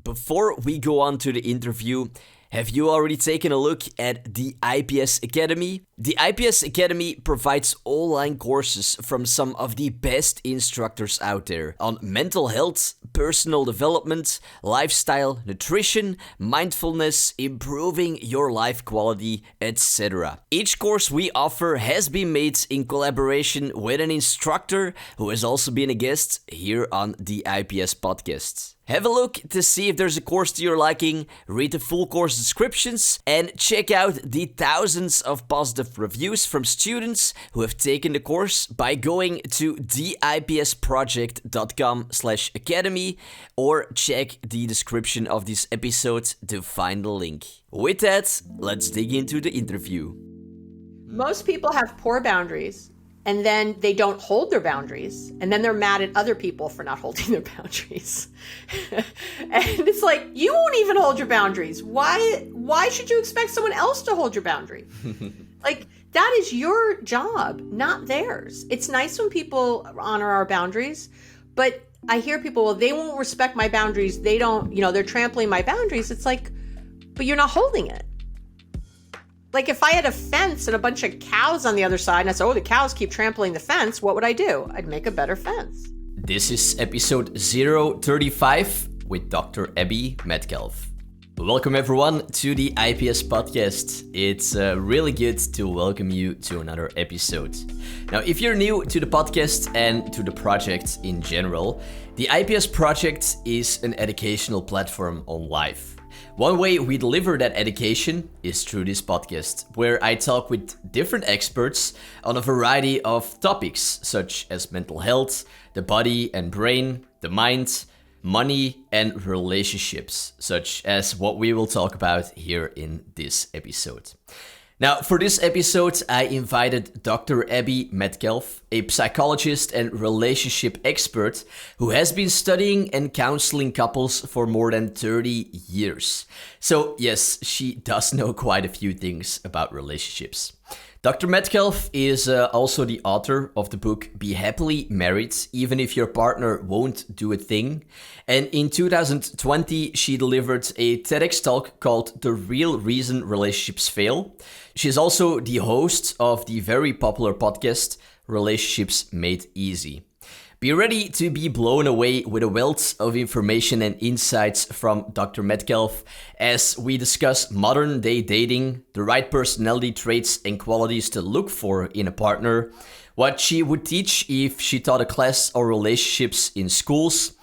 Before we go on to the interview, have you already taken a look at the IPS Academy? The IPS Academy provides online courses from some of the best instructors out there on mental health, personal development, lifestyle, nutrition, mindfulness, improving your life quality, etc. Each course we offer has been made in collaboration with an instructor who has also been a guest here on the IPS Podcast. Have a look to see if there's a course to your liking, read the full course descriptions, and check out the thousands of positive reviews from students who have taken the course by going to theipsproject.com/academy or check the description of this episode to find the link. With that, let's dig into the interview. Most people have poor boundaries. And then they don't hold their boundaries. And then they're mad at other people for not holding their boundaries. And it's like, you won't even hold your boundaries. Why should you expect someone else to hold your boundary? Like, that is your job, not theirs. It's nice when people honor our boundaries. But I hear people, well, they won't respect my boundaries. They don't, they're trampling my boundaries. It's like, but you're not holding it. Like if I had a fence and a bunch of cows on the other side and I said, oh, the cows keep trampling the fence, what would I do? I'd make a better fence. This is episode 035 with Dr. Abby Medcalf. Welcome everyone to the IPS Podcast. It's really good to welcome you to another episode. Now, if you're new to the podcast and to the project in general, the IPS Project is an educational platform on life. One way we deliver that education is through this podcast, where I talk with different experts on a variety of topics, such as mental health, the body and brain, the mind, money, and relationships, such as what we will talk about here in this episode. Now, for this episode, I invited Dr. Abby Medcalf, a psychologist and relationship expert who has been studying and counseling couples for more than 30 years. So yes, she does know quite a few things about relationships. Dr. Medcalf is also the author of the book Be Happily Married, Even If Your Partner Won't Do a Thing. And in 2020, she delivered a TEDx talk called The Real Reason Relationships Fail. She's also the host of the very popular podcast, Relationships Made Easy. Be ready to be blown away with a wealth of information and insights from Dr. Medcalf as we discuss modern day dating, the right personality traits and qualities to look for in a partner, what she would teach if she taught a class on relationships in schools,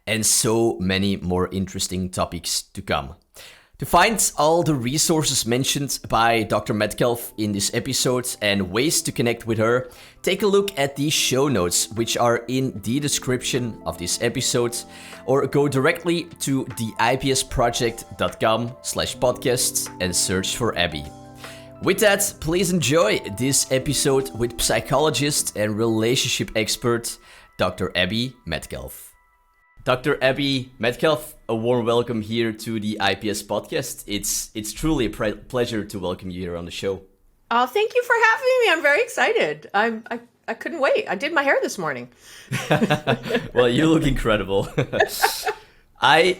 and so many more interesting topics to come. To find all the resources mentioned by Dr. Medcalf in this episode and ways to connect with her, take a look at the show notes, which are in the description of this episode, or go directly to theipsproject.com/podcast and search for Abby. With that, please enjoy this episode with psychologist and relationship expert, Dr. Abby Medcalf. Dr. Abby Medcalf, a warm welcome here to the IPS Podcast. It's truly a pleasure to welcome you here on the show. Oh, thank you for having me. I'm very excited. I couldn't wait. I did my hair this morning. Well, you look incredible. I've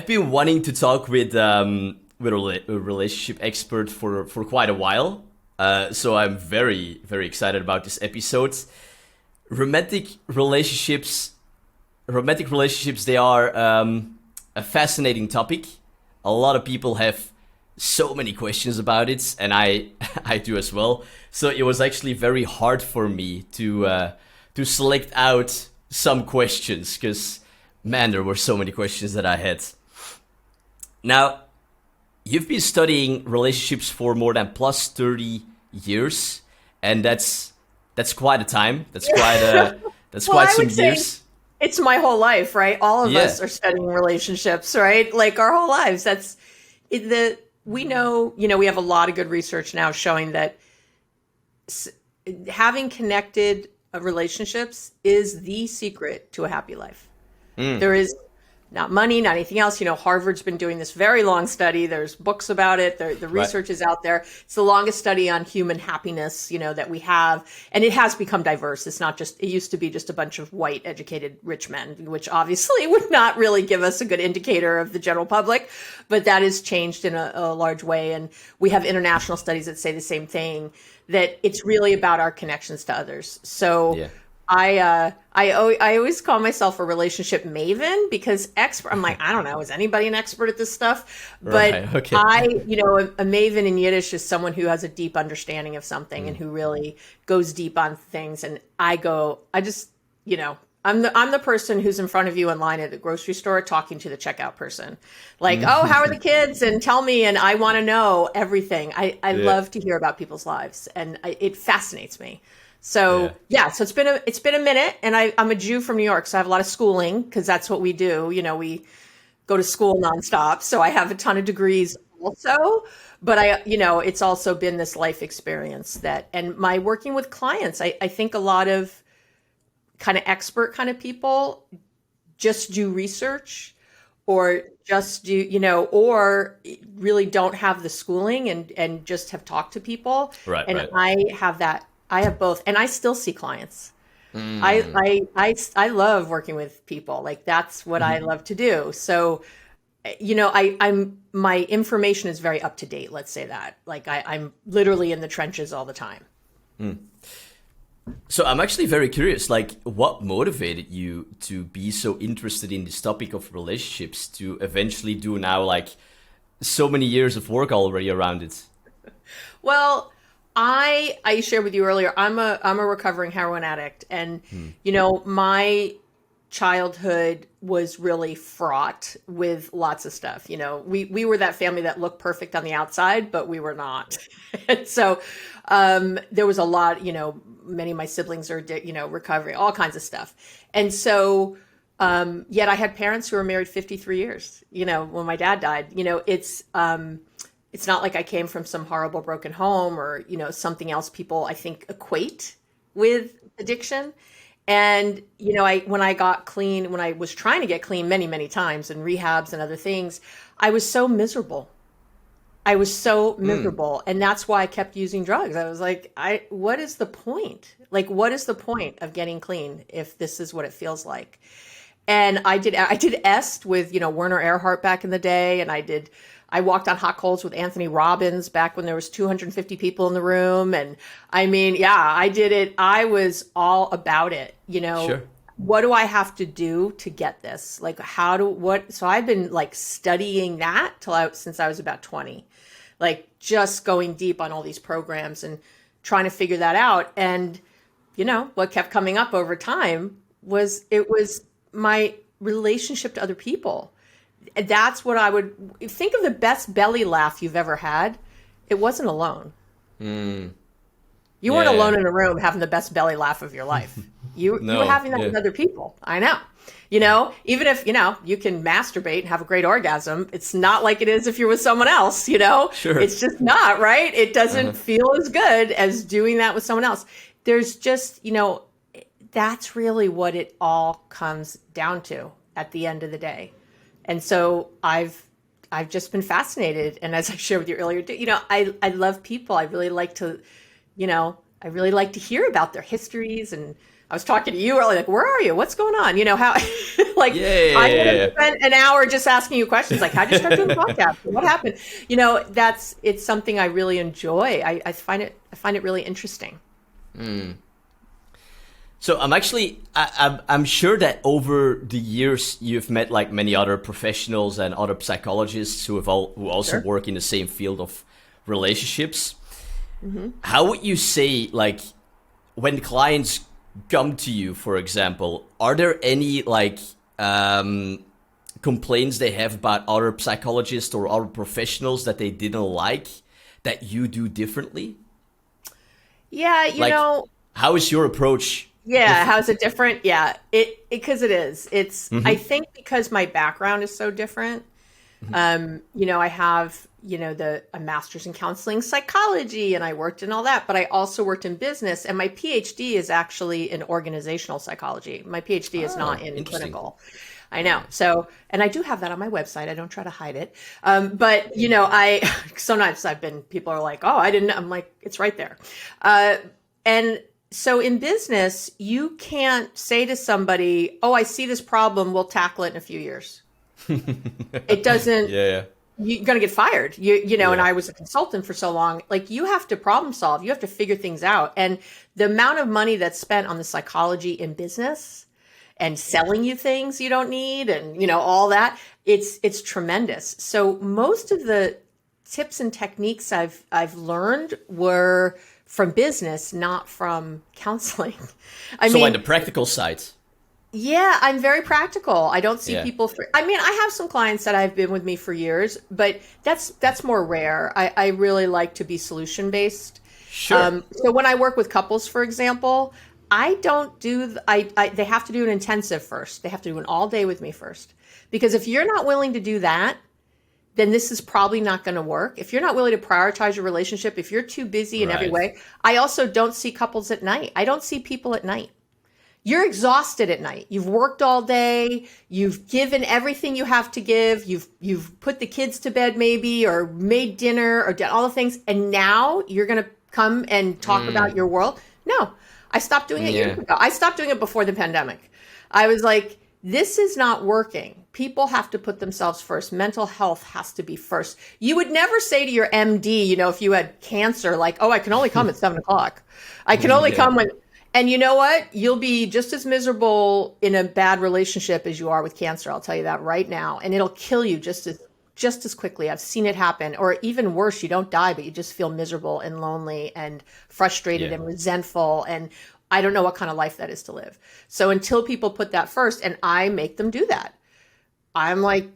been wanting to talk with a relationship expert for quite a while. So I'm very, very excited about this episode. Romantic relationships, they are a fascinating topic. A lot of people have so many questions about it, and I do as well. So it was actually very hard for me to select out some questions, because, man, there were so many questions that I had. Now, you've been studying relationships for more than plus 30 years, and that's quite a time. That's quite some years. It's my whole life, right? All of us are studying relationships, right? Like our whole lives. We know, we have a lot of good research now showing that having connected relationships is the secret to a happy life. There is not money, not anything else. Harvard's been doing this very long study. There's books about it. The research is out there. It's the longest study on human happiness, that we have. And it has become diverse. It's not just, it used to be just a bunch of white, educated, rich men, which obviously would not really give us a good indicator of the general public. But that has changed in a large way. And we have international studies that say the same thing, that it's really about our connections to others. So I always call myself a relationship maven, because I'm like, I don't know, is anybody an expert at this stuff? But a maven in Yiddish is someone who has a deep understanding of something and who really goes deep on things. And I'm the person who's in front of you in line at the grocery store talking to the checkout person. Like, oh, how are the kids? And tell me, and I want to know everything. I love to hear about people's lives, and it fascinates me. So so it's been a minute, and I'm a Jew from New York, so I have a lot of schooling, because that's what we do. We go to school nonstop, so I have a ton of degrees also. But it's also been this life experience and my working with clients. I think a lot of kind of expert kind of people just do research, or just do or really don't have the schooling and just have talked to people. Right. And I have that. I have both, and I still see clients. I love working with people. Like, that's what I love to do. So, my information is very up to date. Let's say that. Like, I'm literally in the trenches all the time. So I'm actually very curious, like, what motivated you to be so interested in this topic of relationships, to eventually do now, like, so many years of work already around it? Well, I shared with you earlier, I'm a recovering heroin addict, and my childhood was really fraught with lots of stuff. We were that family that looked perfect on the outside, but we were not. And so there was a lot, many of my siblings are, recovering, all kinds of stuff. And so yet I had parents who were married 53 years, when my dad died. It's not like I came from some horrible broken home or, something else people, I think, equate with addiction. And, when I got clean, when I was trying to get clean many, many times in rehabs and other things, I was so miserable. And that's why I kept using drugs. I was like, what is the point? Like, what is the point of getting clean if this is what it feels like? And I did EST with, Werner Erhard back in the day. And I walked on hot coals with Anthony Robbins back when there was 250 people in the room. And I did it. I was all about it. Sure. What do I have to do to get this? Like, so I've been like studying that since I was about 20, like just going deep on all these programs and trying to figure that out. And, what kept coming up over time was my relationship to other people. That's what I would think of. The best belly laugh you've ever had, it wasn't alone. You weren't alone in a room having the best belly laugh of your life. You were having that with other people. I know. Even if, you can masturbate and have a great orgasm, it's not like it is if you're with someone else, Sure. It's just not, right? It doesn't feel as good as doing that with someone else. There's just, that's really what it all comes down to at the end of the day. And so I've just been fascinated. And as I shared with you earlier, I love people. I really like to, hear about their histories. And I was talking to you earlier, like, where are you? What's going on? How, like, I could have spent an hour just asking you questions, like, how'd you start doing the podcast? What happened? It's something I really enjoy. I find it really interesting. So I'm sure that over the years you've met like many other professionals and other psychologists who also work in the same field of relationships. How would you say, like, when clients come to you, for example, are there any like complaints they have about other psychologists or other professionals that they didn't like that you do differently? Yeah, how is your approach? Yeah, how's it different? Yeah, because it is. It's I think because my background is so different. I have a master's in counseling psychology, and I worked in all that, but I also worked in business, and my PhD is actually in organizational psychology. My PhD is not in clinical. I know. So, and I do have that on my website. I don't try to hide it. But you know, sometimes people are like, oh, I didn't, I'm like, it's right there. And so in business, you can't say to somebody, oh, I see this problem, we'll tackle it in a few years. It doesn't, Yeah. You're going to get fired, you know, and I was a consultant for so long. Like, you have to problem solve, you have to figure things out. And the amount of money that's spent on the psychology in business and selling you things you don't need and, you know, all that, it's tremendous. So most of the tips and techniques I've learned were from business, not from counseling. I mean, like the practical side. Yeah, I'm very practical. I don't see people I mean, I have some clients that have been with me for years, but that's more rare. I really like to be solution based. Sure. So when I work with couples, for example, I don't do, they have to do an intensive first. They have to do an all day with me first. Because if you're not willing to do that, then this is probably not going to work. If you're not willing to prioritize your relationship, if you're too busy in every way, I also don't see couples at night. I don't see people at night. You're exhausted at night. You've worked all day. You've given everything you have to give. You've put the kids to bed maybe, or made dinner, or done all the things. And now you're going to come and talk about your world. No, I stopped doing it years ago. I stopped doing it before the pandemic. I was like, this is not working. People have to put themselves first. Mental health has to be first. You would never say to your MD, you know, if you had cancer, like, oh, I can only come at 7:00. I can only come when... And you know what? You'll be just as miserable in a bad relationship as you are with cancer. I'll tell you that right now. And it'll kill you just as quickly. I've seen it happen. Or even worse, you don't die, but you just feel miserable and lonely and frustrated and resentful. And I don't know what kind of life that is to live. So until people put that first, and I make them do that, I'm like,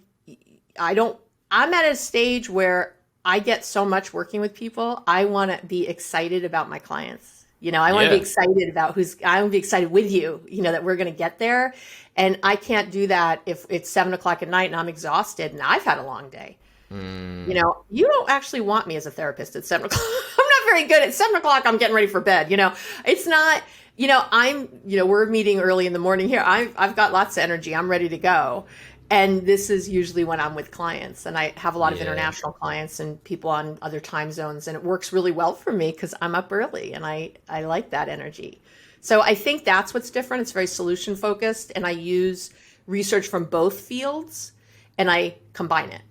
I'm at a stage where I get so much working with people. I want to be excited about my clients. You know, I want to be excited about I want to be excited with you, you know, that we're going to get there. And I can't do that if it's 7:00 at night and I'm exhausted and I've had a long day. You know, you don't actually want me as a therapist at 7:00. I'm not very good at 7:00. I'm getting ready for bed. You know, it's not, you know, we're meeting early in the morning here. I've got lots of energy. I'm ready to go. And this is usually when I'm with clients, and I have a lot of international clients and people on other time zones, and it works really well for me because I'm up early and I like that energy. So I think that's what's different. It's very solution focused, and I use research from both fields and I combine it.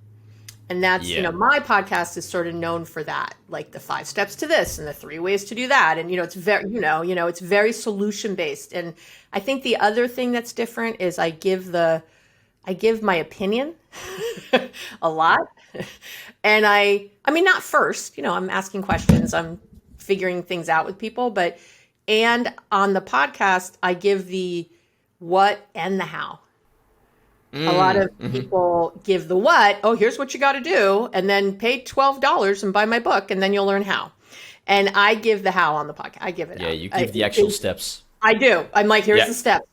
And that's, you know, my podcast is sort of known for that, like the 5 steps to this and the 3 ways to do that. And, you know, it's very, you know, it's very solution based. And I think the other thing that's different is I give my opinion a lot. And I mean, not first, you know, I'm asking questions, I'm figuring things out with people, and on the podcast, I give the what and the how. A lot of people give the what, oh, here's what you got to do, and then pay $12 and buy my book, and then you'll learn how. And I give the how on the podcast. I give it out. Yeah, you give the actual steps. I do. I'm like, here's the steps.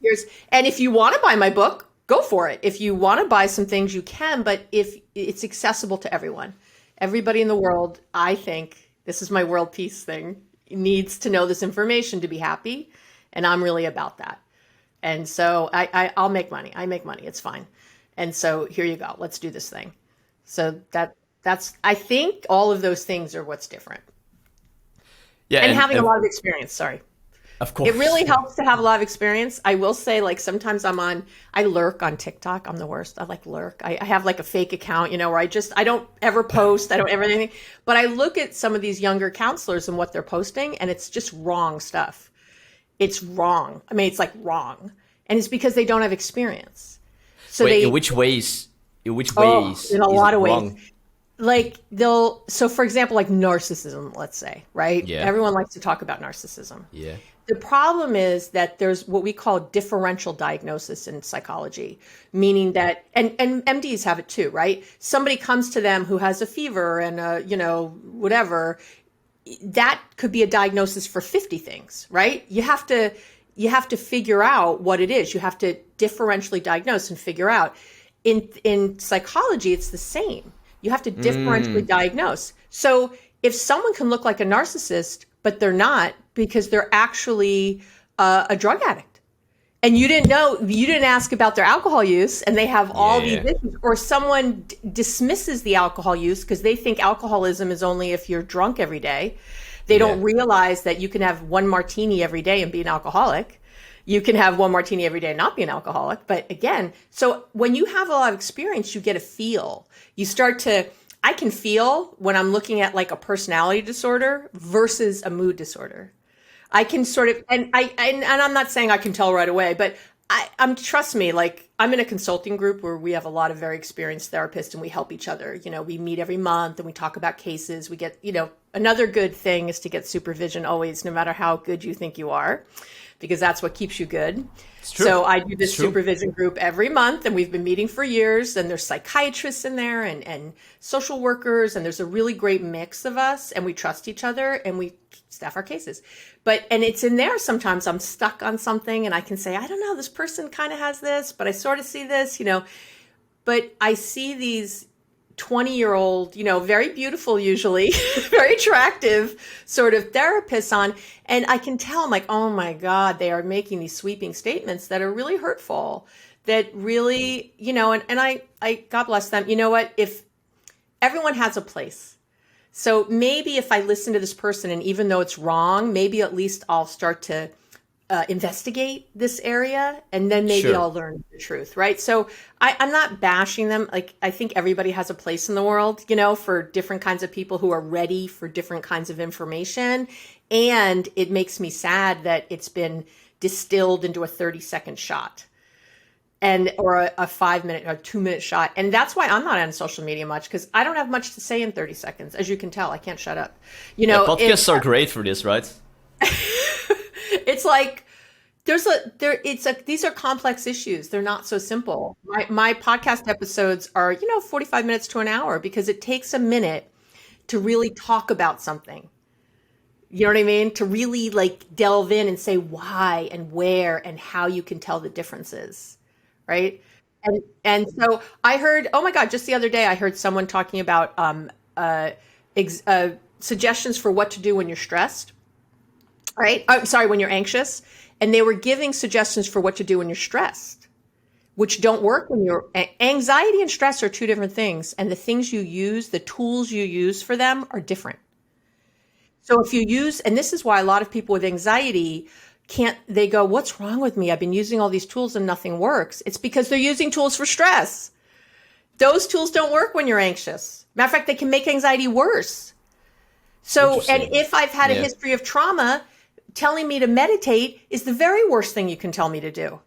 And if you want to buy my book, go for it. If you want to buy some things, you can, but if it's accessible to everyone, everybody in the world, I think, this is my world peace thing, needs to know this information to be happy. And I'm really about that. And so I'll make money. I make money. It's fine. And so here you go. Let's do this thing. So that's, I think all of those things are what's different. Yeah. And having a lot of experience. Sorry. Of course. It really helps to have a lot of experience. I will say, like, sometimes I lurk on TikTok. I'm the worst. I like lurk. I have like a fake account, you know, where I don't ever post. I don't ever anything. But I look at some of these younger counselors and what they're posting, and it's just wrong stuff. It's wrong. I mean, it's like wrong. And it's because they don't have experience. So in which ways? In a lot of wrong? ways. Like so for example, like narcissism, let's say, right? Yeah. Everyone likes to talk about narcissism. Yeah. The problem is that there's what we call differential diagnosis in psychology, meaning that, and MDs have it too, right? Somebody comes to them who has a fever and, you know, whatever, that could be a diagnosis for 50 things, right? You have to figure out what it is. You have to differentially diagnose and figure out. In psychology, it's the same. You have to differentially diagnose. So if someone can look like a narcissist, but they're not, because they're actually a drug addict, And you didn't ask about their alcohol use, and they have all these issues. Or someone dismisses the alcohol use because they think alcoholism is only if you're drunk every day. They don't realize that you can have one martini every day and be an alcoholic. You can have one martini every day and not be an alcoholic. But again, so when you have a lot of experience, you get a feel. I can feel when I'm looking at like a personality disorder versus a mood disorder. I can sort of, and I'm not saying I can tell right away, but trust me, like I'm in a consulting group where we have a lot of very experienced therapists and we help each other. You know, we meet every month and we talk about cases. We get, another good thing is to get supervision always, no matter how good you think you are, because that's what keeps you good. It's true. So I do this supervision group every month, and we've been meeting for years, and there's psychiatrists in there and social workers, and there's a really great mix of us, and we trust each other and we staff our cases. And it's in there sometimes I'm stuck on something and I can say, I don't know, this person kind of has this, but I sort of see this, but I see these 20-year-old, very beautiful, usually very attractive sort of therapists on. And I can tell, I'm like, oh my God, they are making these sweeping statements that are really hurtful, that really, and I, God bless them. You know what? If everyone has a place. So maybe if I listen to this person, and even though it's wrong, maybe at least I'll start to investigate this area, and then maybe I'll learn the truth, right? So I'm not bashing them. Like, I think everybody has a place in the world, for different kinds of people who are ready for different kinds of information. And it makes me sad that it's been distilled into a 30-second shot. Or a 5-minute or 2-minute shot. And that's why I'm not on social media much, because I don't have much to say in 30 seconds. As you can tell, I can't shut up. Podcasts are great for this, right? It's like these are complex issues. They're not so simple. My podcast episodes are, 45 minutes to an hour, because it takes a minute to really talk about something. You know what I mean? To really like delve in and say why and where and how you can tell the differences. Right. And so I heard, oh my God, just the other day, I heard someone talking about suggestions for what to do when you're stressed. Right. I'm sorry, when you're anxious. And they were giving suggestions for what to do when you're stressed, which don't work when you're anxiety and stress are two different things. And the things you use, the tools you use for them are different. So if you use, and this is why a lot of people with anxiety they go, what's wrong with me? I've been using all these tools and nothing works. It's because they're using tools for stress. Those tools don't work when you're anxious. Matter of fact, they can make anxiety worse. So, and if I've had a history of trauma, telling me to meditate is the very worst thing you can tell me to do.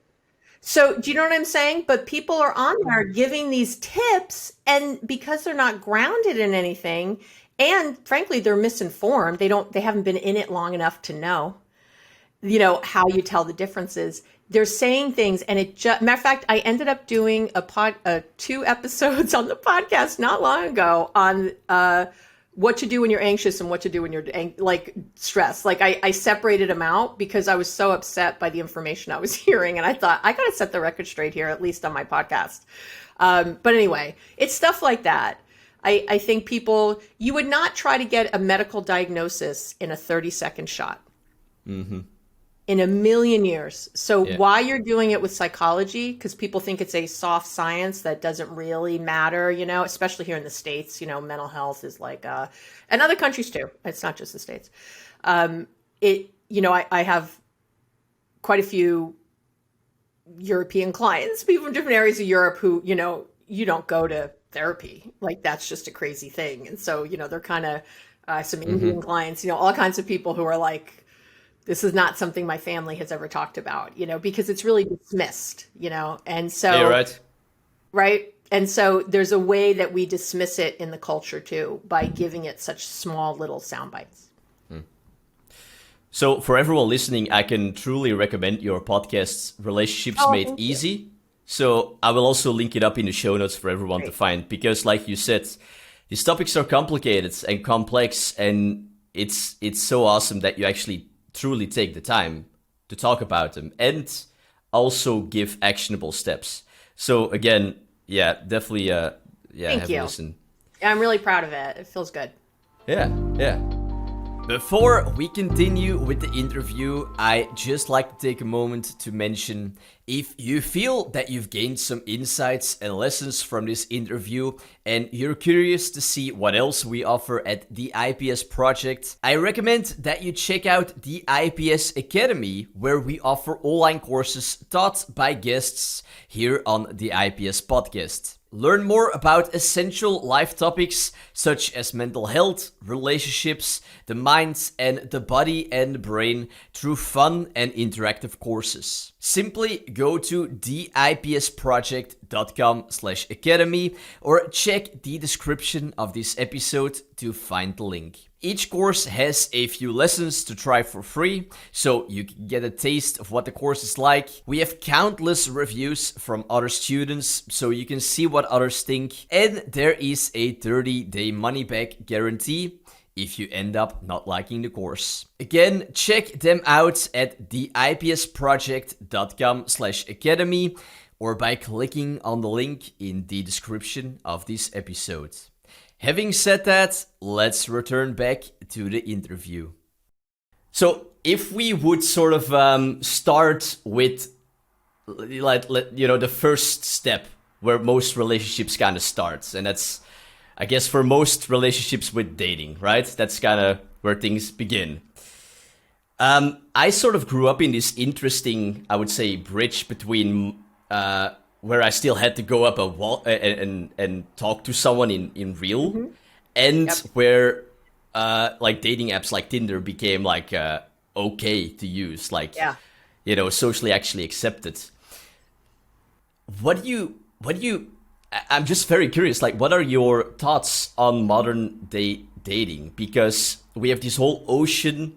So do you know what I'm saying? But people are on there giving these tips, and because they're not grounded in anything, and frankly, they're misinformed. They haven't been in it long enough to know. How you tell the differences. They're saying things, and matter of fact, I ended up doing 2 episodes on the podcast not long ago on what to do when you're anxious and what to do when you're stressed. Like I separated them out because I was so upset by the information I was hearing, and I thought I got to set the record straight here, at least on my podcast. But anyway, it's stuff like that. I think you would not try to get a medical diagnosis in a 30-second shot. Mm-hmm. In a million years. So why you're doing it with psychology, because people think it's a soft science that doesn't really matter, especially here in the States, mental health is like, and other countries too. It's not just the States. I have quite a few European clients, people from different areas of Europe who, you don't go to therapy. Like that's just a crazy thing. And so, they're kind of some Indian clients, all kinds of people who are like, this is not something my family has ever talked about, because it's really dismissed, and so, you're right. Right. And so there's a way that we dismiss it in the culture too, by giving it such small little sound bites. So for everyone listening, I can truly recommend your podcast, Relationships Made Easy. So I will also link it up in the show notes for everyone to find, because like you said, these topics are complicated and complex, and it's so awesome that you actually truly take the time to talk about them and also give actionable steps. So again, definitely, Thank have you. a listen. I'm really proud of it. It feels good. Yeah. Before we continue with the interview, I just like to take a moment to mention if you feel that you've gained some insights and lessons from this interview and you're curious to see what else we offer at the IPS Project, I recommend that you check out the IPS Academy, where we offer online courses taught by guests here on the IPS Podcast. Learn more about essential life topics such as mental health, relationships, the mind, and the body and brain through fun and interactive courses. Simply go to theipsproject.com/academy or check the description of this episode to find the link. Each course has a few lessons to try for free, so you can get a taste of what the course is like. We have countless reviews from other students, so you can see what others think. And there is a 30-day money-back guarantee if you end up not liking the course. Again, check them out at theipsproject.com/academy or by clicking on the link in the description of this episode. Having said that, let's return back to the interview. So if we would sort of start with, the first step where most relationships kind of start, and that's, I guess, for most relationships with dating, right? That's kind of where things begin. I sort of grew up in this interesting, I would say, bridge between where I still had to go up a wall and talk to someone in real, and where dating apps like Tinder became okay to use, socially actually accepted. What do you? I'm just very curious. What are your thoughts on modern day dating? Because we have this whole ocean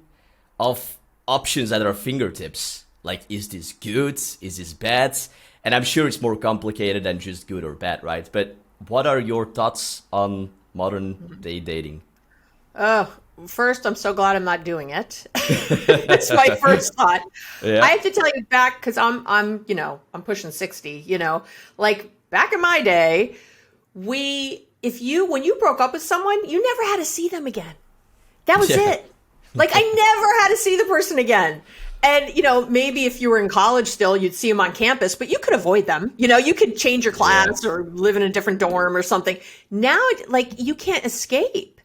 of options at our fingertips. Is this good? Is this bad? And I'm sure it's more complicated than just good or bad, right? But what are your thoughts on modern day dating? First, I'm so glad I'm not doing it. That's my first thought. Yeah. I have to tell you back, because I'm pushing 60, back in my day, when you broke up with someone, you never had to see them again. That was it. I never had to see the person again. And, maybe if you were in college still, you'd see them on campus, but you could avoid them. You could change your class or live in a different dorm or something. Now, you can't escape.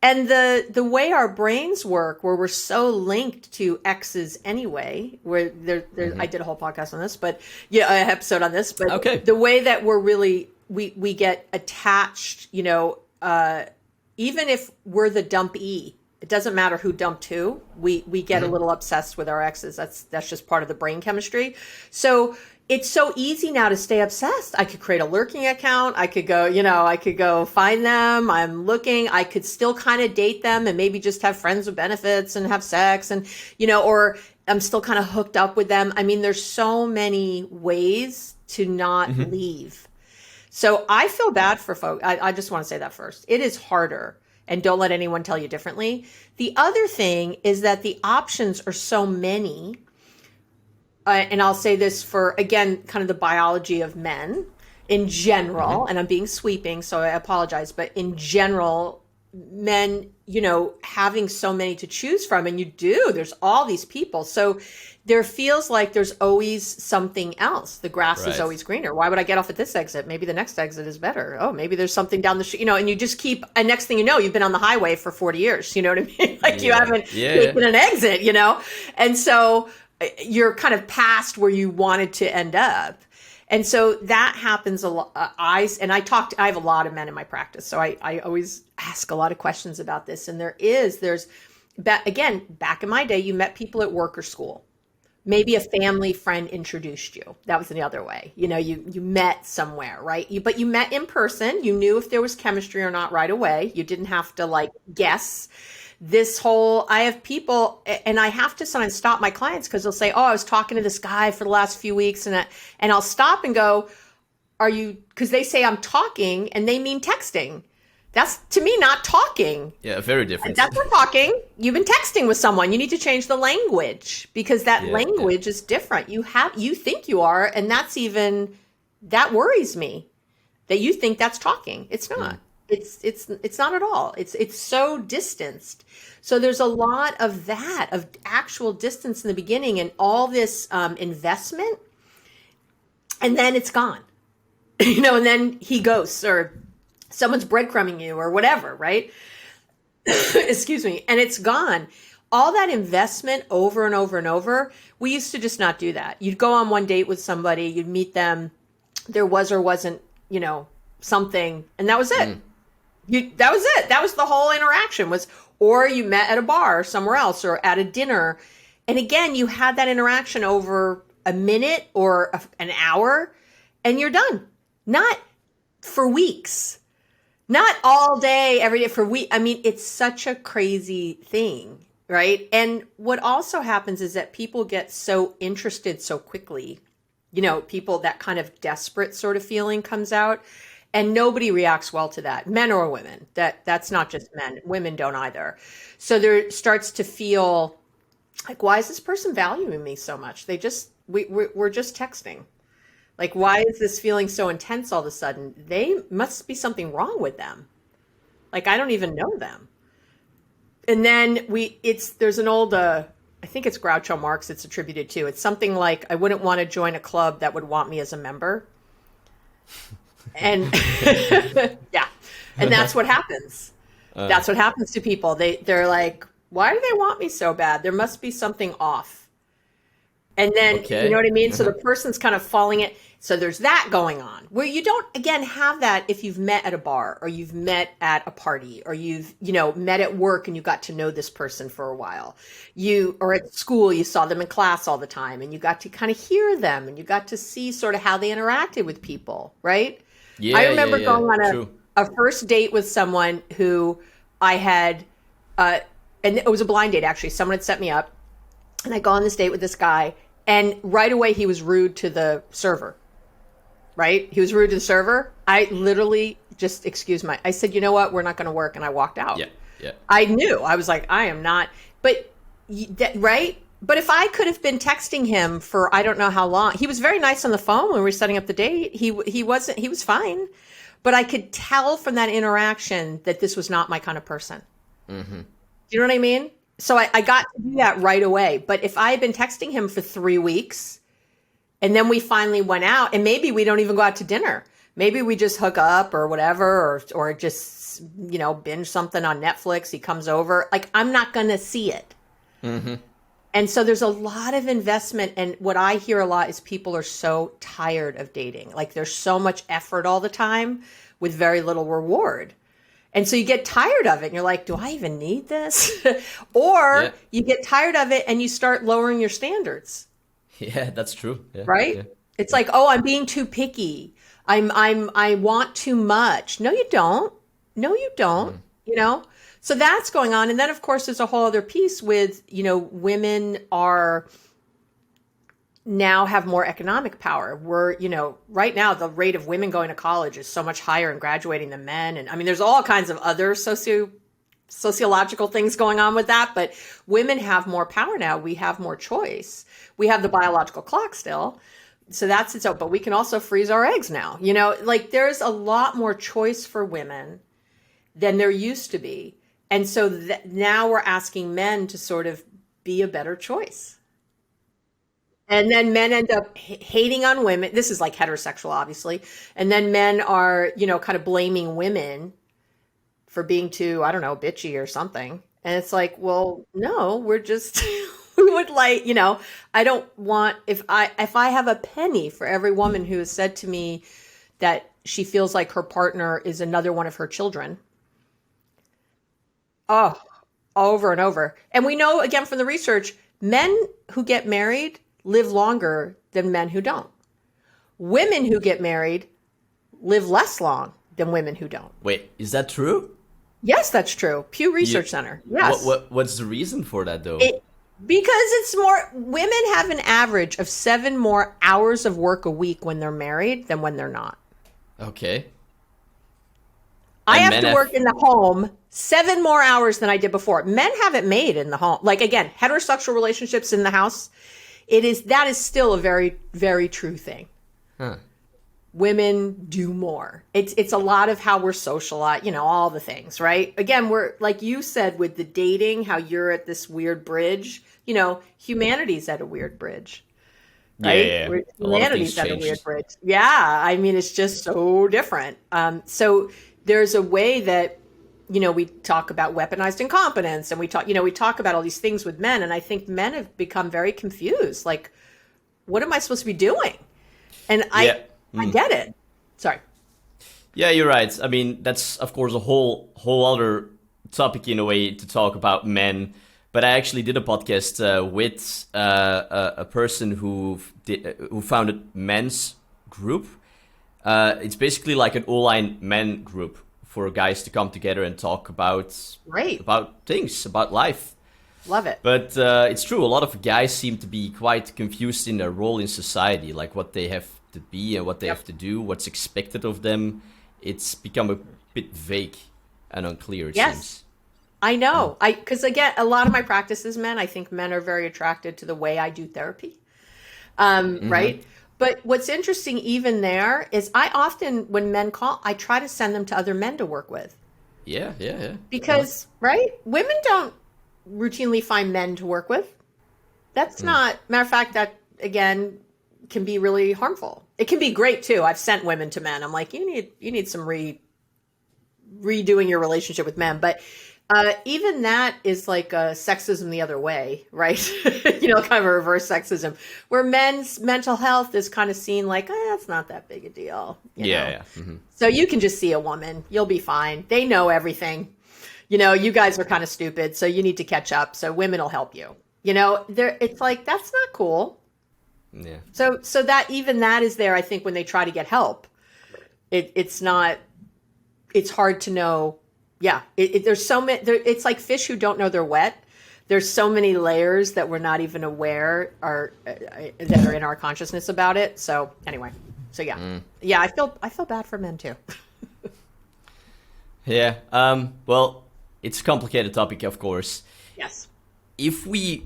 And the way our brains work, where we're so linked to exes anyway, where I did a whole podcast on this, but an episode on this, but the way that we're really, we get attached, even if we're the dumpee, it doesn't matter who dumped who. We get a little obsessed with our exes. That's just part of the brain chemistry. So it's so easy now to stay obsessed. I could create a lurking account. I could go find them. I'm looking. I could still kind of date them and maybe just have friends with benefits and have sex and, or I'm still kind of hooked up with them. I mean, there's so many ways to not leave. So I feel bad for folks. I just want to say that first. It is harder. And don't let anyone tell you differently. The other thing is that the options are so many. And I'll say this for, again, kind of the biology of men in general. And I'm being sweeping, so I apologize. But in general, men, having so many to choose from. And there's all these people. So there feels like there's always something else. The grass is always greener. Why would I get off at this exit? Maybe the next exit is better. Oh, maybe there's something down the street, and you just keep, and next thing you know, you've been on the highway for 40 years. You know what I mean? You haven't taken an exit, And so you're kind of past where you wanted to end up. And so that happens a lot. I have a lot of men in my practice. So I always ask a lot of questions about this. And there's, again, back in my day, you met people at work or school. Maybe a family friend introduced you. That was the other way. You met somewhere, right? But you met in person. You knew if there was chemistry or not right away. You didn't have to guess. I have people, and I have to sometimes stop my clients because they'll say, oh, I was talking to this guy for the last few weeks. And I'll stop and go, because they say I'm talking and they mean texting. That's, to me, not talking. Yeah, very different. That's not talking. You've been texting with someone. You need to change the language because that language is different. You think you are, and that worries me that you think that's talking. It's not. It's not at all. It's so distanced. So there's a lot of that, of actual distance in the beginning, and all this investment, and then it's gone. And then he ghosts, or someone's breadcrumbing you, or whatever, right? Excuse me. And it's gone. All that investment over and over and over. We used to just not do that. You'd go on one date with somebody, you'd meet them, there was or wasn't, something, and that was it. That was it. That was the whole interaction, or you met at a bar or somewhere else, or at a dinner. And again, you had that interaction over a minute or an hour, and you're done. Not for weeks, not all day, every day, for weeks. I mean, it's such a crazy thing, right? And what also happens is that people get so interested so quickly. People, that kind of desperate sort of feeling comes out, and nobody reacts well to that, men or women. That's not just men. Women don't either. So there starts to feel like, why is this person valuing me so much? We're just texting. Like, why is this feeling so intense all of a sudden? They must be something wrong with them. Like, I don't even know them. And then there's an old, I think it's Groucho Marx it's attributed to. It's something like, I wouldn't want to join a club that would want me as a member. And yeah, and that's what happens. That's what happens to people. They're like, why do they want me so bad? There must be something off. And then, you know what I mean? So the person's kind of falling in. So there's that going on, where you don't, again, have that if you've met at a bar, or you've met at a party, or you've, met at work and you got to know this person for a while. Or at school, you saw them in class all the time, and you got to kind of hear them, and you got to see sort of how they interacted with people, right? Yeah, I remember going on a first date with someone who I had, and it was a blind date, actually. Someone had set me up, and I go on this date with this guy, and right away he was rude to the server. Right? He was rude to the server. I literally just I said, you know what? We're not going to work. And I walked out. Yeah. I knew. I was like, I am not. But, right? But if I could have been texting him for, I don't know how long, he was very nice on the phone when we were setting up the date. He was fine. But I could tell from that interaction that this was not my kind of person. Mm-hmm. Do you know what I mean? So I got to do that right away. But if I had been texting him for 3 weeks, and then we finally went out, and maybe we don't even go out to dinner. Maybe we just hook up or whatever, or just, binge something on Netflix. He comes over. Like, I'm not going to see it. Mm-hmm. And so there's a lot of investment. And what I hear a lot is people are so tired of dating. Like, there's so much effort all the time with very little reward. And so you get tired of it, and you're like, do I even need this? Or you get tired of it and you start lowering your standards. Yeah, that's true. Yeah, right? Yeah. It's like, oh, I'm being too picky. I want too much. No, you don't. So that's going on. And then, of course, there's a whole other piece with, women now have more economic power. We're, right now, the rate of women going to college is so much higher and graduating than men. And I mean, there's all kinds of other sociological things going on with that, but women have more power now. We have more choice. We have the biological clock still. So that's it. But we can also freeze our eggs now. Like, there's a lot more choice for women than there used to be. And so now we're asking men to sort of be a better choice. And then men end up hating on women. This is like heterosexual, obviously. And then men are, kind of blaming women for being too, I don't know, bitchy or something. And it's like, well, no, we're just, we would like, I don't want, if I have a penny for every woman who has said to me that she feels like her partner is another one of her children. Oh, over and over. And we know, again, from the research, men who get married live longer than men who don't. Women who get married live less long than women who don't. Wait, is that true? Yes, that's true. Pew Research Center. Yes. What's the reason for that, though? Because it's more, women have an average of 7 more hours of work a week when they're married than when they're not. Okay. I have to work in the home 7 more hours than I did before. Men have it made in the home. Like, again, heterosexual relationships in the house, that is still a very, very true thing. Huh. women do more. It's a lot of how we're socialized, all the things, right? Again, we're like you said with the dating, how you're at this weird bridge, humanity's at a weird bridge, right? Yeah. A lot of things Humanity's at a weird changed. bridge. Yeah. I mean, it's just so different. So there's a way that, we talk about weaponized incompetence, and we talk about all these things with men. And I think men have become very confused. Like, what am I supposed to be doing? And I get it. Sorry. Yeah, you're right. I mean, that's of course a whole other topic in a way to talk about men. But I actually did a podcast with a person who founded Men's Group. It's basically like an online men group for guys to come together and talk about things, about life. Love it. But it's true. A lot of guys seem to be quite confused in their role in society, like what they have to be and what they have to do, what's expected of them. It's become a bit vague and unclear, it seems. I know. Because again, a lot of my practice is men. I think men are very attracted to the way I do therapy. Right? But what's interesting even there is I often, when men call, I try to send them to other men to work with. Yeah. Because, right? Women don't routinely find men to work with. That's not, matter of fact, that again can be really harmful. It can be great too. I've sent women to men. I'm like, you need some redoing your relationship with men. But even that is like sexism the other way, right? Kind of a reverse sexism, where men's mental health is kind of seen like, that's not that big a deal. You know? So you can just see a woman, you'll be fine. They know everything. You guys are kind of stupid, so you need to catch up. So women will help you. It's like, that's not cool. Yeah. So that even that is there. I think when they try to get help, it's hard to know. Yeah, there's so many. It's like fish who don't know they're wet. There's so many layers that we're not even aware that are in our consciousness about it. So anyway, yeah. I feel bad for men too. Yeah. Well, it's a complicated topic, of course. Yes. If we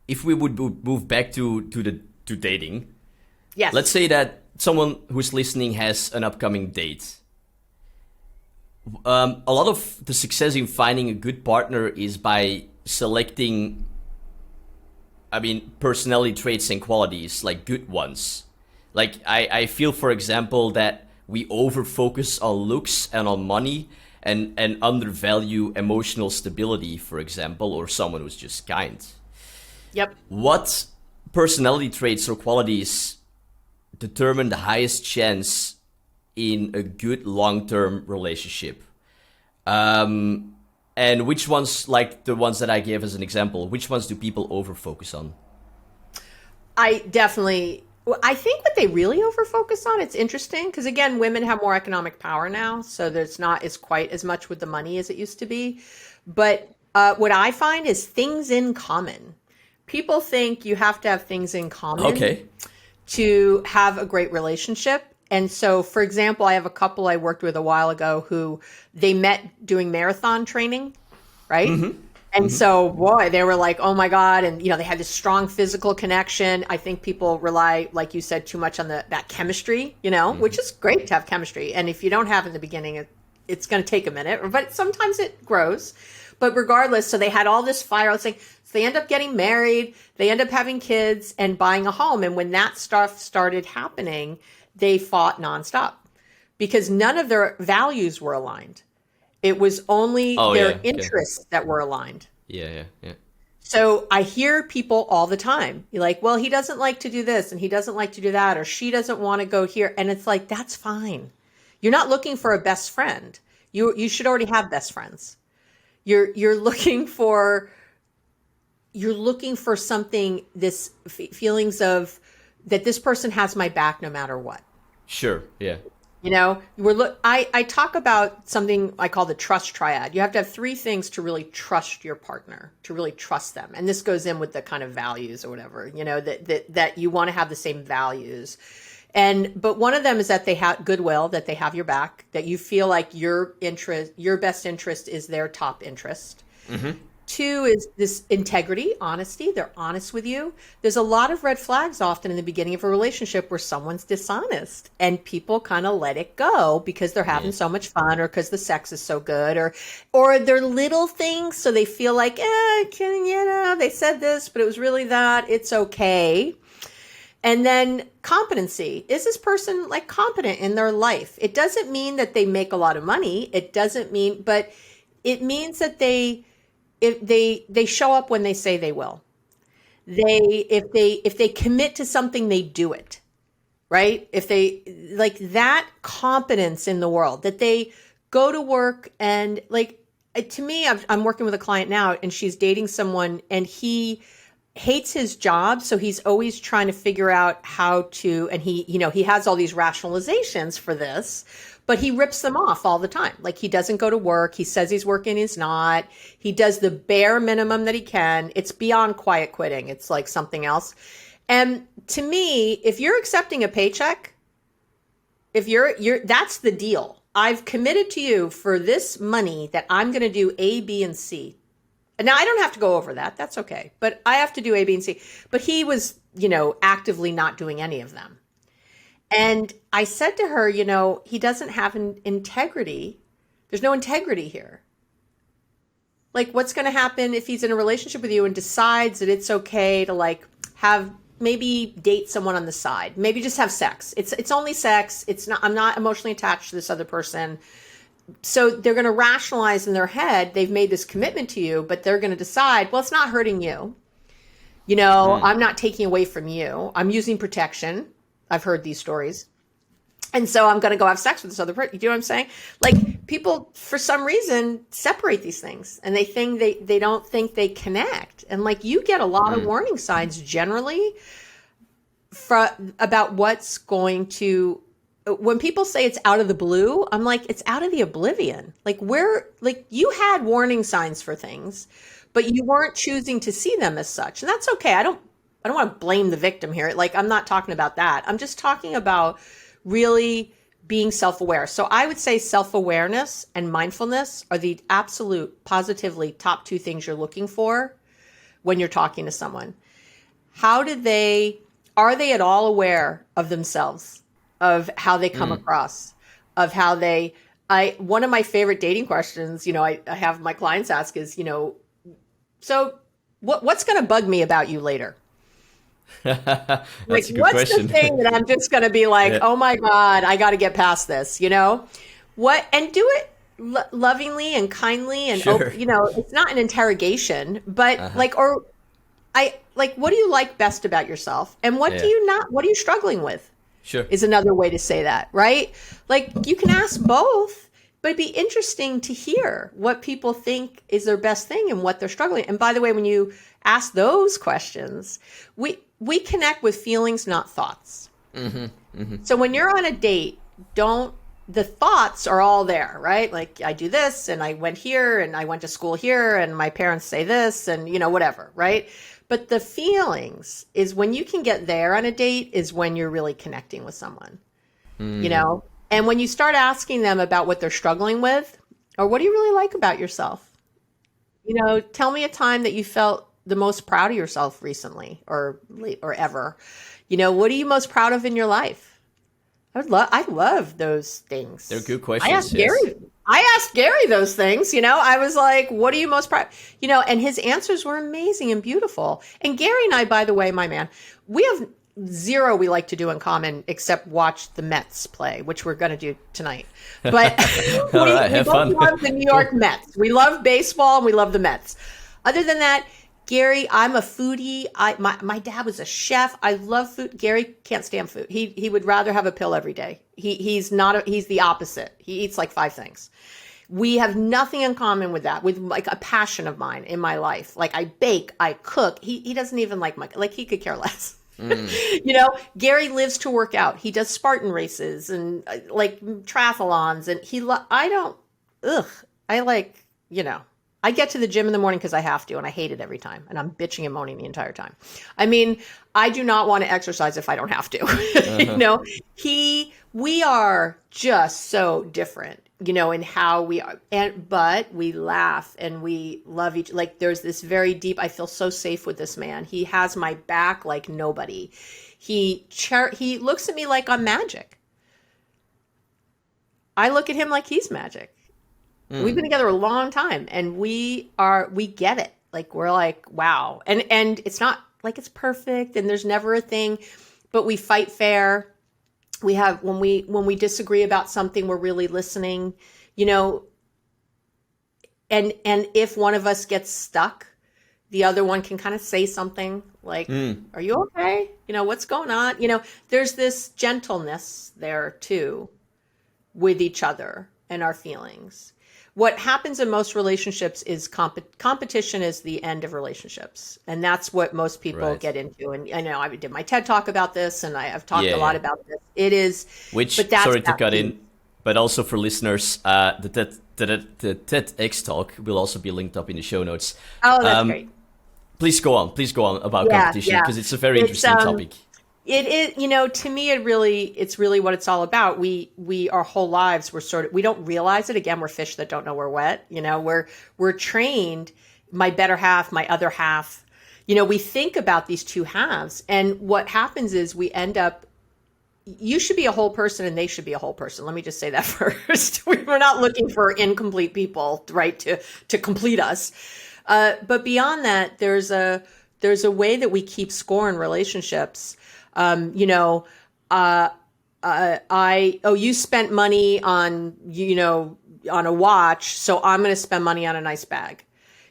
would move back to dating. Yes. Let's say that someone who's listening has an upcoming date. A lot of the success in finding a good partner is by selecting, personality traits and qualities, like good ones. Like, I feel, for example, that we over-focus on looks and on money and undervalue emotional stability, for example, or someone who's just kind. Yep. What personality traits or qualities determine the highest chance in a good long-term relationship? And which ones, like the ones that I gave as an example, which ones do people over-focus on? I think what they really over-focus on, it's interesting, because again, women have more economic power now, so there's not as quite as much with the money as it used to be. But what I find is things in common. People think you have to have things in common to have a great relationship. And so, for example, I have a couple I worked with a while ago who they met doing marathon training, right? And so, boy, they were like, oh my God. And, they had this strong physical connection. I think people rely, like you said, too much on that chemistry, which is great to have chemistry. And if you don't have it in the beginning, it's going to take a minute, but sometimes it grows. But regardless, so they had all this fire. I was saying, so they end up getting married, they end up having kids and buying a home. And when that stuff started happening, they fought nonstop because none of their values were aligned. It was only their interests that were aligned. Yeah. So I hear people all the time. You're like, well, he doesn't like to do this and he doesn't like to do that, or she doesn't want to go here. And it's like, that's fine. You're not looking for a best friend. You should already have best friends. You're looking for something, this feelings of that this person has my back no matter what. Sure. Yeah. I talk about something I call the trust triad. You have to have three things to really trust your partner, to really trust them. And this goes in with the kind of values or whatever, that you want to have the same values. But one of them is that they have goodwill, that they have your back, that you feel like your best interest is their top interest. Two is this integrity, honesty. They're honest with you. There's a lot of red flags often in the beginning of a relationship where someone's dishonest and people kind of let it go because they're having so much fun or because the sex is so good or they're little things. So they feel like, they said this, but it was really that. It's okay. And then competency. Is this person like competent in their life? It doesn't mean that they make a lot of money. It doesn't mean, but it means that they show up when they say they will. If they commit to something, they do it, right? If they like that competence in the world, that they go to work and like, to me, I'm working with a client now and she's dating someone and he hates his job. So he's always trying to figure out how to, and he has all these rationalizations for this, but he rips them off all the time. Like he doesn't go to work. He says he's working. He's not. He does the bare minimum that he can. It's beyond quiet quitting. It's like something else. And to me, if you're accepting a paycheck, if you're that's the deal. I've committed to you for this money that I'm going to do A, B, and C. Now, I don't have to go over that. That's okay. But I have to do A, B, and C. But he was, actively not doing any of them. And I said to her, he doesn't have an integrity. There's no integrity here. Like, what's going to happen if he's in a relationship with you and decides that it's okay to like have maybe date someone on the side, maybe just have sex. It's only sex. I'm not emotionally attached to this other person. So they're going to rationalize in their head, they've made this commitment to you, but they're going to decide, well, it's not hurting you. I'm not taking away from you. I'm using protection. I've heard these stories. And so I'm going to go have sex with this other person. You know what I'm saying? Like people, for some reason, separate these things and they think they don't think they connect. And like you get a lot of warning signs generally about what's going to, when people say it's out of the blue, I'm like, it's out of the oblivion. Like you had warning signs for things, but you weren't choosing to see them as such. And that's okay. I don't want to blame the victim here. Like, I'm not talking about that. I'm just talking about really being self-aware. So I would say self-awareness and mindfulness are the absolute positively top two things you're looking for when you're talking to someone. Are they at all aware of themselves? Of how they come across, of how one of my favorite dating questions, I have my clients ask is, so what's going to bug me about you later? That's like, a good what's question. the thing that I'm just going to be like, oh my God, I got to get past this, and do it lovingly and kindly and, sure. It's not an interrogation, but what do you like best about yourself? And what are you struggling with? Sure. Is another way to say that, right? Like you can ask both, but it'd be interesting to hear what people think is their best thing and what they're struggling. And by the way, when you ask those questions, we connect with feelings, not thoughts. Mm-hmm. Mm-hmm. So when you're on a date, the thoughts are all there, right? Like I do this and I went here and I went to school here and my parents say this and whatever, right? But the feelings is when you can get there on a date is when you're really connecting with someone, and when you start asking them about what they're struggling with or what do you really like about yourself? Tell me a time that you felt the most proud of yourself recently or ever. What are you most proud of in your life? I love those things. They're good questions. I asked Gary those things, I was like, what are you most proud? And his answers were amazing and beautiful. And Gary and I, by the way, my man, we have zero we like to do in common except watch the Mets play, which we're going to do tonight. But we both love the New York Mets. We love baseball and we love the Mets. Other than that, Gary, I'm a foodie. My dad was a chef. I love food. Gary can't stand food. He would rather have a pill every day. He's the opposite. He eats like 5 things. We have nothing in common with that, with like a passion of mine in my life. Like I bake, I cook. He doesn't even like he could care less. Gary lives to work out. He does Spartan races and like triathlons and I get to the gym in the morning because I have to, and I hate it every time. And I'm bitching and moaning the entire time. I mean, I do not want to exercise if I don't have to. He we are just so different, in how we are. But we laugh and we love like there's this very deep, I feel so safe with this man. He has my back like nobody. He looks at me like I'm magic. I look at him like he's magic. We've been together a long time and we get it. Like, we're like, wow. And it's not like it's perfect and there's never a thing, but we fight fair. We have, when we disagree about something, we're really listening, and if one of us gets stuck, the other one can kind of say something like, are you okay? What's going on? There's this gentleness there too with each other and our feelings. What happens in most relationships is competition is the end of relationships. And that's what most people get into. And I know I did my TED Talk about this and I've talked a lot about this. It is, sorry to cut in, but also for listeners, the TEDx talk will also be linked up in the show notes. Oh, that's great. Please go on about competition because it's a very interesting topic. It is, to me, it's really what it's all about. Our whole lives, we don't realize it. Again, we're fish that don't know we're wet. We're trained, my better half, my other half. We think about these two halves. And what happens is we end up, you should be a whole person and they should be a whole person. Let me just say that first. We're not looking for incomplete people, right, to complete us. But beyond that, there's a way that we keep score in relationships. You spent money on, on a watch, so I'm going to spend money on a nice bag.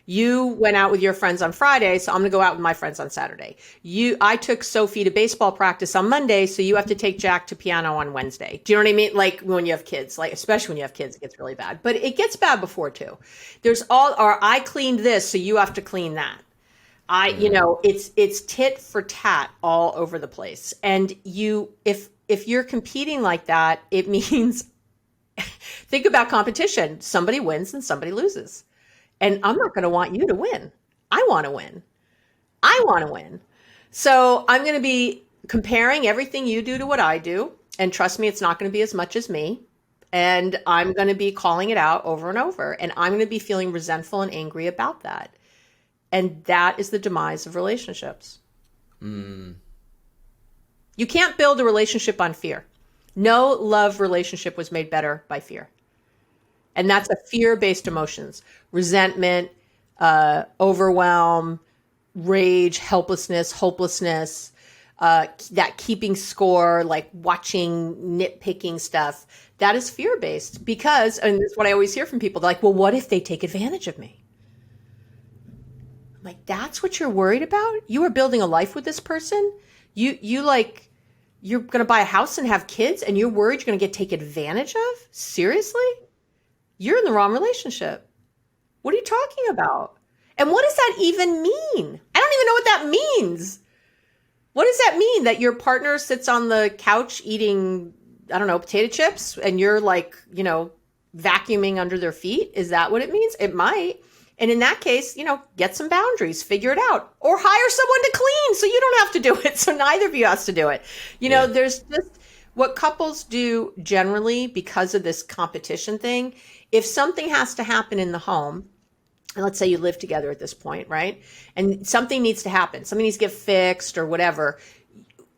You went out with your friends on Friday, so I'm going to go out with my friends on Saturday. I took Sophie to baseball practice on Monday, so you have to take Jack to piano on Wednesday. Do you know what I mean? Like when you have kids, like especially when you have kids, it gets really bad, but it gets bad before too. Or I cleaned this, so you have to clean that. It's tit for tat all over the place. And if you're competing like that, it means, think about competition. Somebody wins and somebody loses. And I'm not going to want you to win. I want to win. So I'm going to be comparing everything you do to what I do. And trust me, it's not going to be as much as me. And I'm going to be calling it out over and over. And I'm going to be feeling resentful and angry about that. And that is the demise of relationships. You can't build a relationship on fear. No love relationship was made better by fear. And that's a fear-based emotions. Resentment, overwhelm, rage, helplessness, hopelessness, that keeping score, like watching, nitpicking stuff. That is fear-based because, and this is what I always hear from people, they're like, well, what if they take advantage of me? I'm like, that's what you're worried about? You are building a life with this person? You're going to buy a house and have kids and you're worried you're going to get taken advantage of? Seriously? You're in the wrong relationship. What are you talking about? And what does that even mean? I don't even know what that means. What does that mean? That your partner sits on the couch eating, I don't know, potato chips and you're like, vacuuming under their feet? Is that what it means? It might. And in that case, get some boundaries, figure it out, or hire someone to clean so you don't have to do it. So neither of you has to do it. There's just what couples do generally because of this competition thing. If something has to happen in the home, and let's say you live together at this point, right? And something needs to happen. Something needs to get fixed or whatever.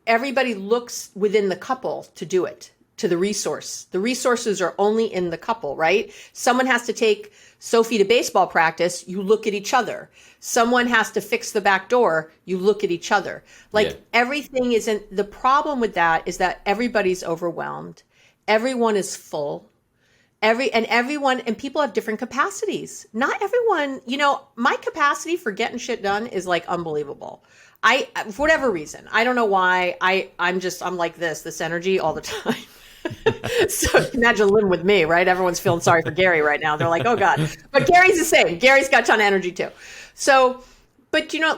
Everybody looks within the couple to do it, to the resource. The resources are only in the couple, right? Someone has to take Sophie to baseball practice, you look at each other. Someone has to fix the back door, you look at each other. Everything isn't, the problem with that is that everybody's overwhelmed. Everyone is full. And people have different capacities. Not everyone, my capacity for getting shit done is like unbelievable. For whatever reason, I don't know why, I'm like this energy all the time. So imagine living with me, right? Everyone's feeling sorry for Gary right now. They're like, oh God. But Gary's the same. Gary's got a ton of energy too. So, but so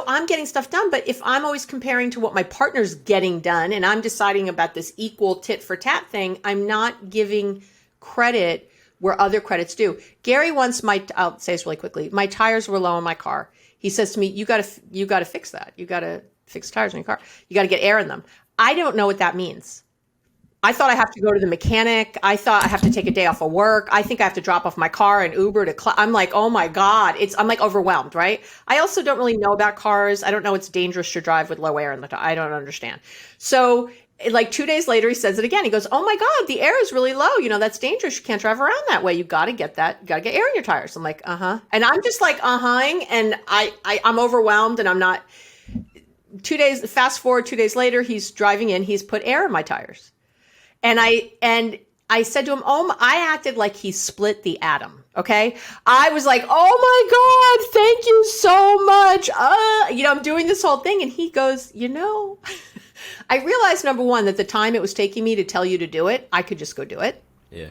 I'm getting stuff done, but if I'm always comparing to what my partner's getting done and I'm deciding about this equal tit for tat thing, I'm not giving credit where other credits do. Gary once, I'll say this really quickly, my tires were low in my car. He says to me, you got to fix that. You got to fix tires in your car. You got to get air in them. I don't know what that means. I thought I have to go to the mechanic. I thought I have to take a day off of work. I think I have to drop off my car and Uber to I'm like, oh my God. I'm like overwhelmed, right? I also don't really know about cars. I don't know it's dangerous to drive with low air in the tire. I don't understand. So like 2 days later, he says it again. He goes, oh my God, the air is really low. That's dangerous. You can't drive around that way. You got to get air in your tires. I'm like, uh-huh. And I'm just like, uh-huh-ing. And I'm overwhelmed and I'm not. Fast forward 2 days later, he's driving in. He's put air in my tires. And I said to him, I acted like he split the atom. Okay. I was like, oh my God, thank you so much. I'm doing this whole thing. And he goes, I realized, number one, that the time it was taking me to tell you to do it, I could just go do it. Yeah.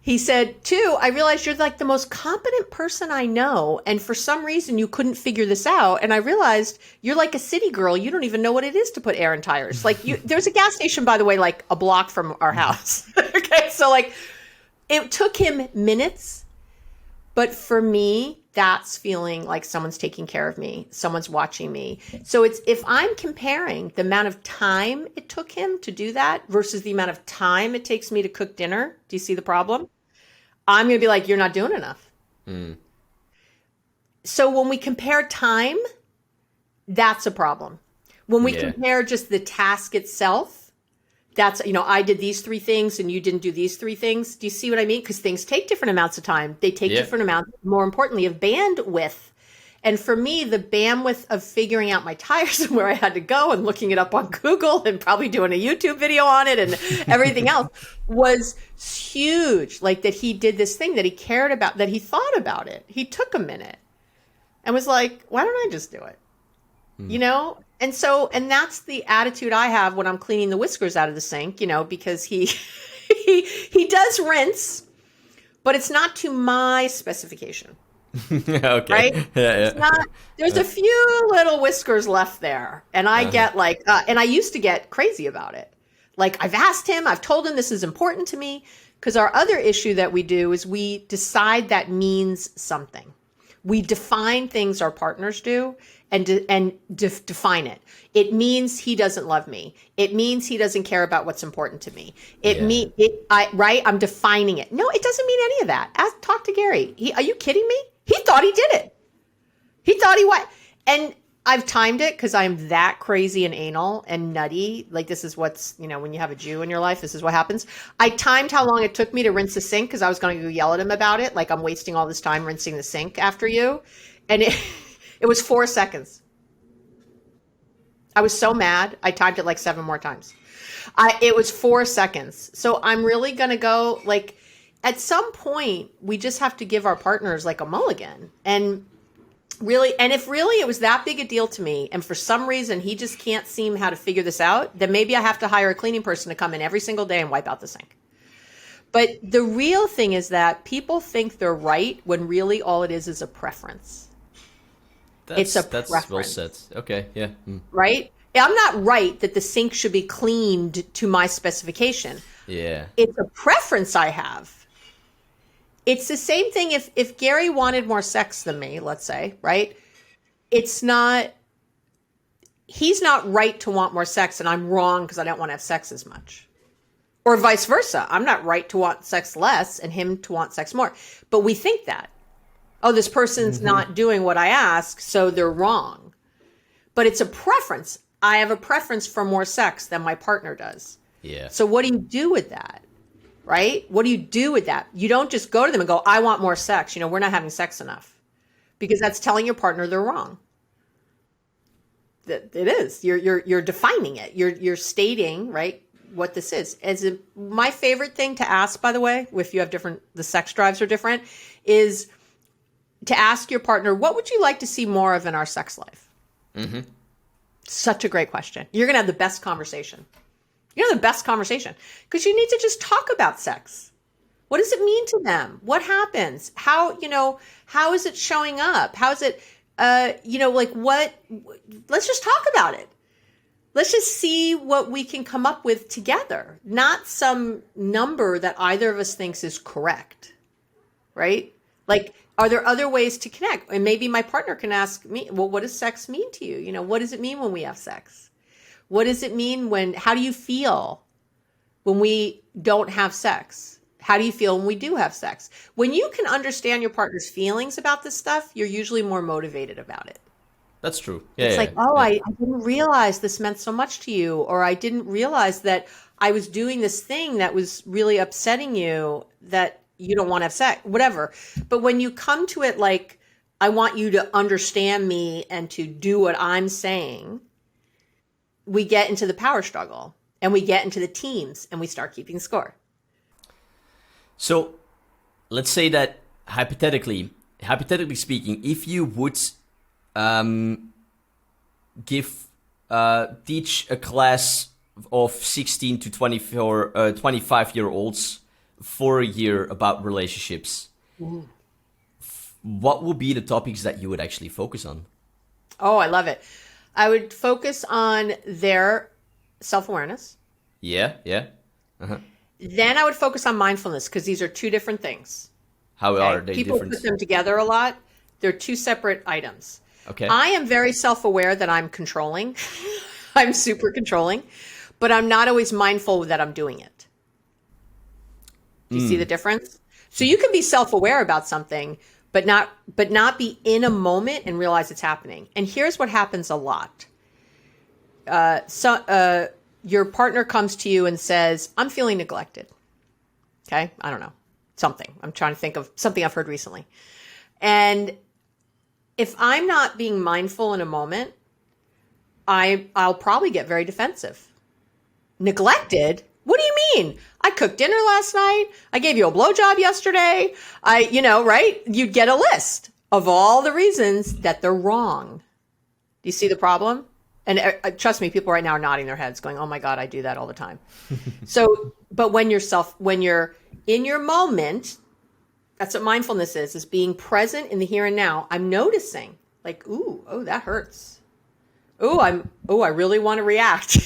He said, two, I realized you're like the most competent person I know. And for some reason, you couldn't figure this out. And I realized you're like a city girl. You don't even know what it is to put air in tires. Like there's a gas station, by the way, like a block from our house. Okay. So like it took him minutes. But for me, that's feeling like someone's taking care of me. Someone's watching me. So if I'm comparing the amount of time it took him to do that versus the amount of time it takes me to cook dinner, do you see the problem? I'm going to be like, you're not doing enough. Mm. So when we compare time, that's a problem. When we compare just the task itself, that's, I did these 3 things and you didn't do these 3 things. Do you see what I mean? Because things take different amounts of time. They take different amounts, more importantly, of bandwidth. And for me, the bandwidth of figuring out my tires and where I had to go and looking it up on Google and probably doing a YouTube video on it and everything else was huge. Like that he did this thing that he cared about, that he thought about it. He took a minute and was like, why don't I just do it? And that's the attitude I have when I'm cleaning the whiskers out of the sink, because he does rinse, but it's not to my specification. Okay. Right? Yeah. There's a few little whiskers left there. And I get like, and I used to get crazy about it. Like I've asked him, I've told him this is important to me, because our other issue that we do is we decide that means something. We define things our partners do and define it. It means he doesn't love me. It means he doesn't care about what's important to me. I'm defining it. No, it doesn't mean any of that. Talk to Gary. Are you kidding me? He thought he did it. He thought he what? And I've timed it because I'm that crazy and anal and nutty. Like this is what's, when you have a Jew in your life, this is what happens. I timed how long it took me to rinse the sink because I was going to go yell at him about it. Like I'm wasting all this time rinsing the sink after you. And it was 4 seconds. I was so mad. I timed it like 7 more times. It was 4 seconds. So I'm really going to go like at some point we just have to give our partners like a mulligan and if really it was that big a deal to me and for some reason he just can't seem how to figure this out, then maybe I have to hire a cleaning person to come in every single day and wipe out the sink. But the real thing is that people think they're right when really all it is a preference. It's a preference. That's well said. Okay, yeah. Mm. Right? I'm not right that the sink should be cleaned to my specification. Yeah. It's a preference I have. It's the same thing if Gary wanted more sex than me, let's say, right? He's not right to want more sex and I'm wrong because I don't want to have sex as much. Or vice versa. I'm not right to want sex less and him to want sex more. But we think that. Oh, this person's not doing what I ask, so they're wrong. But it's a preference. I have a preference for more sex than my partner does. Yeah. So what do you do with that? Right? What do you do with that? You don't just go to them and go, I want more sex. We're not having sex enough. Because that's telling your partner they're wrong. It is. You're defining it. You're stating, right, what this is. My favorite thing to ask, by the way, if you have the sex drives are different, is to ask your partner, what would you like to see more of in our sex life? Mm-hmm. Such a great question. You're going to have the best conversation. Because you need to just talk about sex. What does it mean to them? What happens? How is it showing up? How is it, what, let's just talk about it. Let's just see what we can come up with together, not some number that either of us thinks is correct, right? Like, are there other ways to connect? And maybe my partner can ask me, well, what does sex mean to you? What does it mean when we have sex? What does it mean how do you feel when we don't have sex? How do you feel when we do have sex? When you can understand your partner's feelings about this stuff, you're usually more motivated about it. That's true. It's like, I didn't realize this meant so much to you, or I didn't realize that I was doing this thing that was really upsetting you, that you don't want to have sex, whatever. But when you come to it like, I want you to understand me and to do what I'm saying, we get into the power struggle and we get into the teams and we start keeping score. So let's say that hypothetically speaking, if you would teach a class of 16 to 25-year-olds for a year about relationships, what would be the topics that you would actually focus on? Oh, I love it. I would focus on their self-awareness. Yeah. Uh-huh. Then I would focus on mindfulness, because these are two different things. How are they People different? put them together a lot. They're two separate items. Okay. I am very self-aware that I'm controlling. I'm super controlling, but I'm not always mindful that I'm doing it. Do you see the difference? So you can be self-aware about something, but not be in a moment and realize it's happening. And here's what happens a lot. Your partner comes to you and says, I'm feeling neglected. Okay. I don't know. Something. I'm trying to think of something I've heard recently. And if I'm not being mindful in a moment, I'll probably get very defensive. Neglected? What do you mean? I cooked dinner last night. I gave you a blowjob yesterday. Right? You'd get a list of all the reasons that they're wrong. Do you see the problem? And trust me, people right now are nodding their heads going, oh my God, I do that all the time. But when you're in your moment, that's what mindfulness is being present in the here and now. I'm noticing like, that hurts. I really want to react.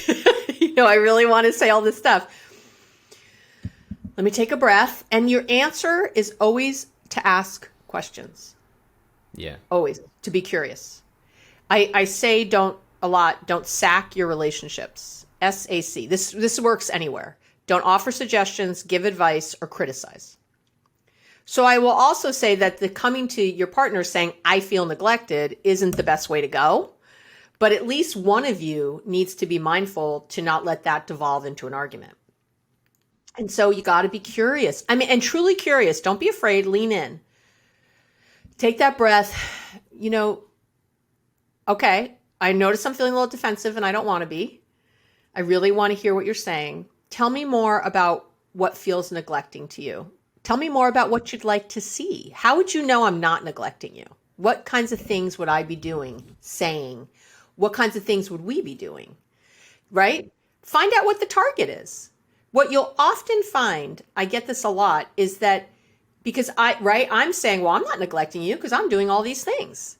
I really want to say all this stuff. Let me take a breath. And your answer is always to ask questions. Yeah. Always to be curious. I say don't sack your relationships. SAC. This works anywhere. Don't offer suggestions, give advice, or criticize. So I will also say that the coming to your partner saying, I feel neglected, isn't the best way to go. But at least one of you needs to be mindful to not let that devolve into an argument. And so you got to be curious. And truly curious. Don't be afraid. Lean in. Take that breath. Okay, I notice I'm feeling a little defensive and I don't want to be. I really want to hear what you're saying. Tell me more about what feels neglecting to you. Tell me more about what you'd like to see. How would you know I'm not neglecting you? What kinds of things would I be doing, saying? What kinds of things would we be doing? Right? Find out what the target is. What you'll often find, I get this a lot, is that because I'm saying, well, I'm not neglecting you because I'm doing all these things.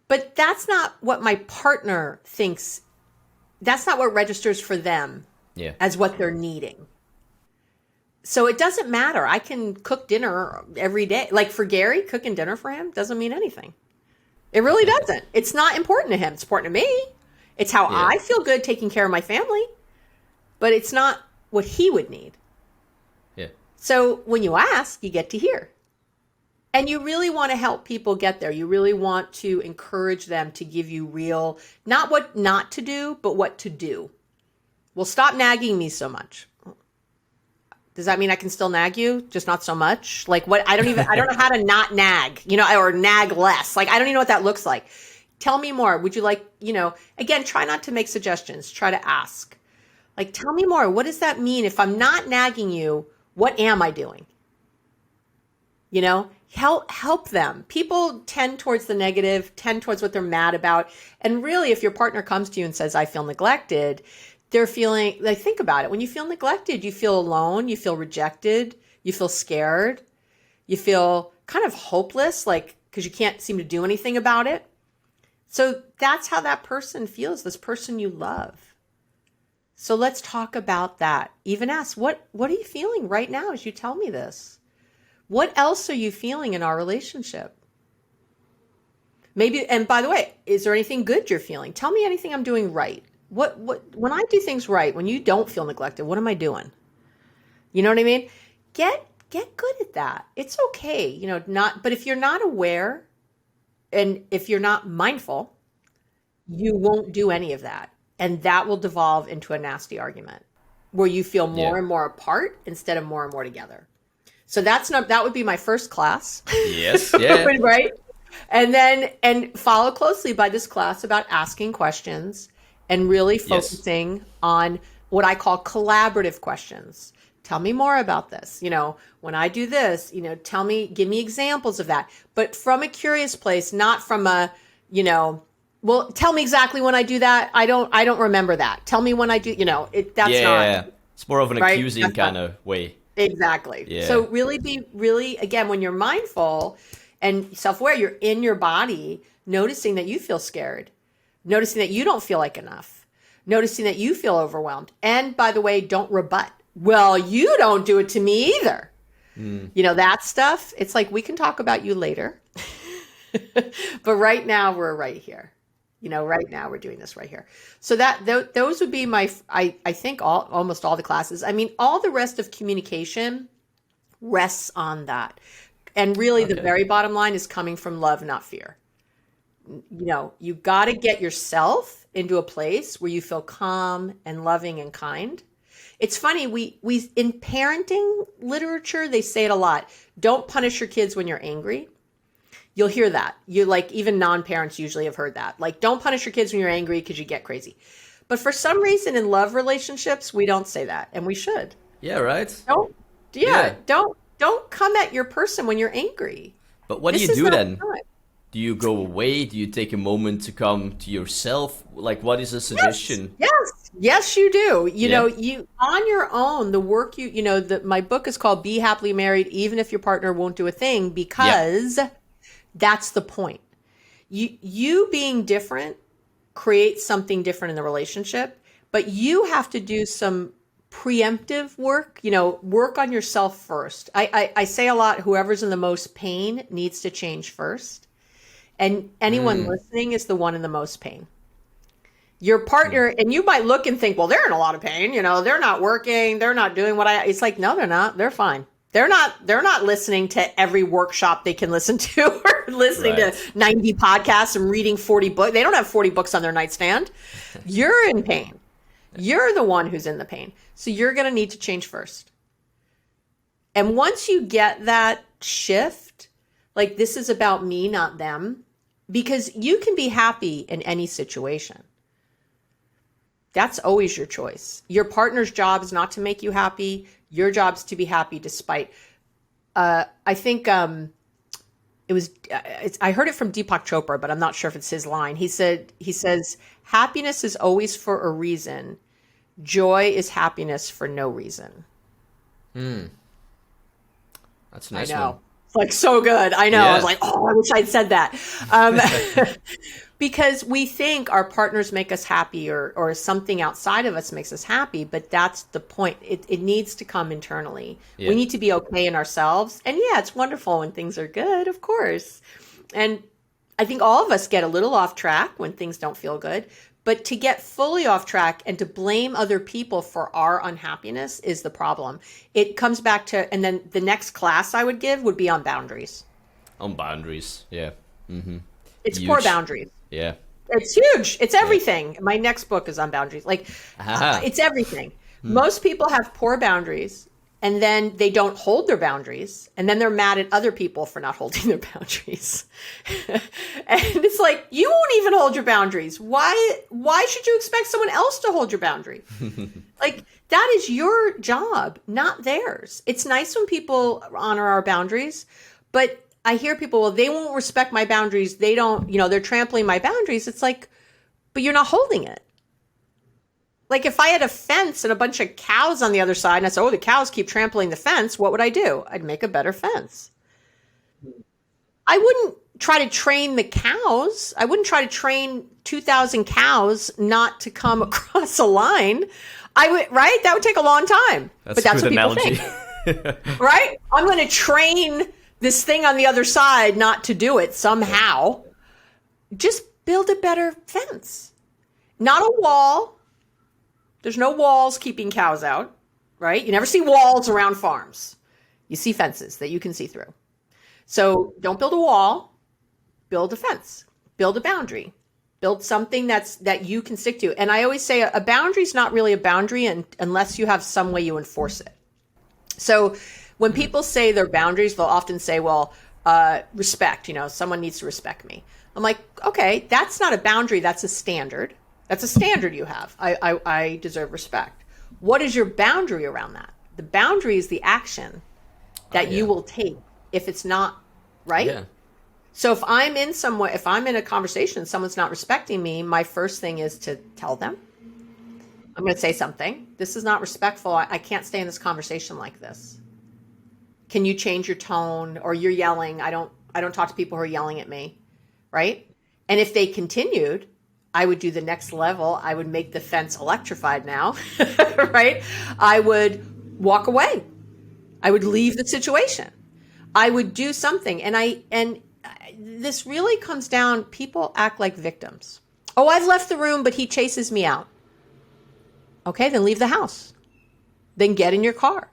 But that's not what my partner thinks. That's not what registers for them as what they're needing. So it doesn't matter. I can cook dinner every day. Like for Gary, cooking dinner for him doesn't mean anything. It really doesn't. It's not important to him. It's important to me. It's how I feel good taking care of my family. But it's not what he would need. Yeah. So when you ask, you get to hear. And you really want to help people get there. You really want to encourage them to give you real, not what not to do, but what to do. Well, stop nagging me so much. Does that mean I can still nag you? Just not so much? Like what? I don't know how to not nag, or nag less. Like, I don't even know what that looks like. Tell me more. Would you like, again, try not to make suggestions. Try to ask. Like, tell me more. What does that mean? If I'm not nagging you, what am I doing? Help them. People tend towards the negative, tend towards what they're mad about. And really, if your partner comes to you and says, I feel neglected, they're feeling, like, think about it. When you feel neglected, you feel alone, you feel rejected, you feel scared, you feel kind of hopeless, like, because you can't seem to do anything about it. So that's how that person feels, this person you love. So let's talk about that. Even ask, what are you feeling right now as you tell me this? What else are you feeling in our relationship? Maybe, and by the way, is there anything good you're feeling? Tell me anything I'm doing right. What when I do things right, when you don't feel neglected, what am I doing? You know what I mean? Get good at that. It's okay, but if you're not aware and if you're not mindful, you won't do any of that. And that will devolve into a nasty argument where you feel more and more apart instead of more and more together. So that would be my first class. Yes. Yeah. Right. And follow closely by this class about asking questions and really focusing on what I call collaborative questions. Tell me more about this. When I do this, give me examples of that, but from a curious place, not from a, well, tell me exactly when I do that. I don't remember that. Tell me when I do, not. It's more of an accusing kind of way. Exactly. Yeah. So really, again, when you're mindful and self-aware, you're in your body, noticing that you feel scared, noticing that you don't feel like enough, noticing that you feel overwhelmed. And by the way, don't rebut. Well, you don't do it to me either. That stuff. It's like, we can talk about you later. But right now we're right here. Right now we're doing this right here. So those would be I think almost all the classes. I mean, all the rest of communication rests on that. And really the very bottom line is coming from love, not fear. You got to get yourself into a place where you feel calm and loving and kind. It's funny, we in parenting literature, they say it a lot. Don't punish your kids when you're angry. You'll hear that. Even non-parents usually have heard that. Like, don't punish your kids when you're angry because you get crazy. But for some reason in love relationships, we don't say that, and we should. Yeah, right? Don't come at your person when you're angry. But what do you do then? Do you go away? Do you take a moment to come to yourself? Like, what is a suggestion? Yes, you do. You on your own, the work my book is called Be Happily Married, Even If Your Partner Won't Do a Thing, because that's the point. You being different creates something different in the relationship, but you have to do some preemptive work, work on yourself first. I say a lot, whoever's in the most pain needs to change first. And anyone listening is the one in the most pain. Your partner, and you might look and think, well, they're in a lot of pain. They're not working. They're not doing it's like, no, they're not. They're fine. They're not listening to every workshop they can listen to or listening to 90 podcasts and reading 40 books. They don't have 40 books on their nightstand. You're in pain. You're the one who's in the pain. So you're going to need to change first. And once you get that shift, like, this is about me, not them, because you can be happy in any situation. That's always your choice. Your partner's job is not to make you happy. Your job is to be happy despite. I think I heard it from Deepak Chopra, but I'm not sure if it's his line. He says, happiness is always for a reason. Joy is happiness for no reason. That's a nice I know. one. It's like so good. I know. Yeah. I was like, oh, I wish I'd said that. Because we think our partners make us happy or something outside of us makes us happy, but that's the point. It needs to come internally. Yeah. We need to be okay in ourselves. And it's wonderful when things are good, of course. And I think all of us get a little off track when things don't feel good. But to get fully off track and to blame other people for our unhappiness is the problem. It comes back to, and then the next class I would give would be on boundaries. On boundaries, yeah. Mm-hmm. It's huge. Poor boundaries. Yeah. It's huge. It's everything. Yeah. My next book is on boundaries. It's everything. Most people have poor boundaries, and then they don't hold their boundaries, and then they're mad at other people for not holding their boundaries. And it's like, you won't even hold your boundaries. Why should you expect someone else to hold your boundary? Like, that is your job, not theirs. It's nice when people honor our boundaries, but I hear people, well, they won't respect my boundaries. They don't, they're trampling my boundaries. It's like, but you're not holding it. Like, if I had a fence and a bunch of cows on the other side and I said, oh, the cows keep trampling the fence, what would I do? I'd make a better fence. I wouldn't try to train the cows. I wouldn't try to train 2,000 cows not to come across a line. Right? That would take a long time. But that's what people think. Right? I'm going to train this thing on the other side not to do it somehow. Just build a better fence. Not a wall, There's no walls keeping cows out, right? You never see walls around farms. You see fences that you can see through. So don't build a wall, build a fence, build a boundary, build something that you can stick to. And I always say a boundary is not really a boundary unless you have some way you enforce it. So when people say their boundaries, they'll often say, well, respect, someone needs to respect me. I'm like, okay, that's not a boundary. That's a standard. That's a standard you have. I deserve respect. What is your boundary around that? The boundary is the action that you will take if it's not right. Yeah. So if I'm in a conversation and someone's not respecting me, my first thing is to tell them. I'm going to say something. This is not respectful. I can't stay in this conversation like this. Can you change your tone? Or you're yelling. I don't talk to people who are yelling at me, right? And if they continued, I would do the next level. I would make the fence electrified now, right? I would walk away. I would leave the situation. I would do something. And this really comes down, people act like victims. Oh, I've left the room, but he chases me out. Okay, then leave the house. Then get in your car.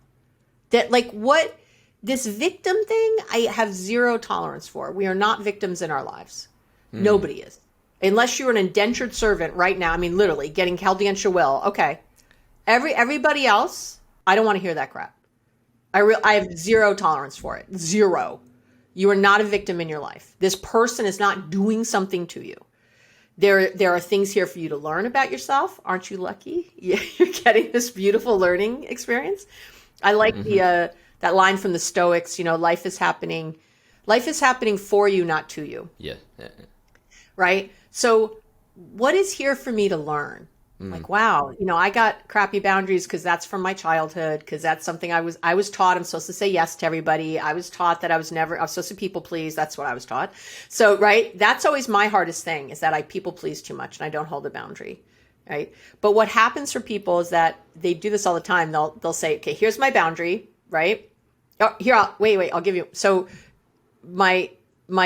This victim thing, I have zero tolerance for. We are not victims in our lives. Nobody is. Unless you're an indentured servant right now. I mean, literally getting held against your will. Okay. Everybody else, I don't want to hear that crap. I have zero tolerance for it. Zero. You are not a victim in your life. This person is not doing something to you. There are things here for you to learn about yourself. Aren't you lucky? You're getting this beautiful learning experience. I like that line from the Stoics, life is happening for you, not to you. Yeah. Right? So what is here for me to learn? Like, wow, I got crappy boundaries because that's from my childhood, because that's something I was taught. I'm supposed to say yes to everybody. I was taught that I was supposed to people please. That's what I was taught. So, right. That's always my hardest thing, is that I people please too much and I don't hold a boundary. Right. But what happens for people is that they do this all the time. They'll say, okay, here's my boundary. Right. Oh, here, I'll give you. So my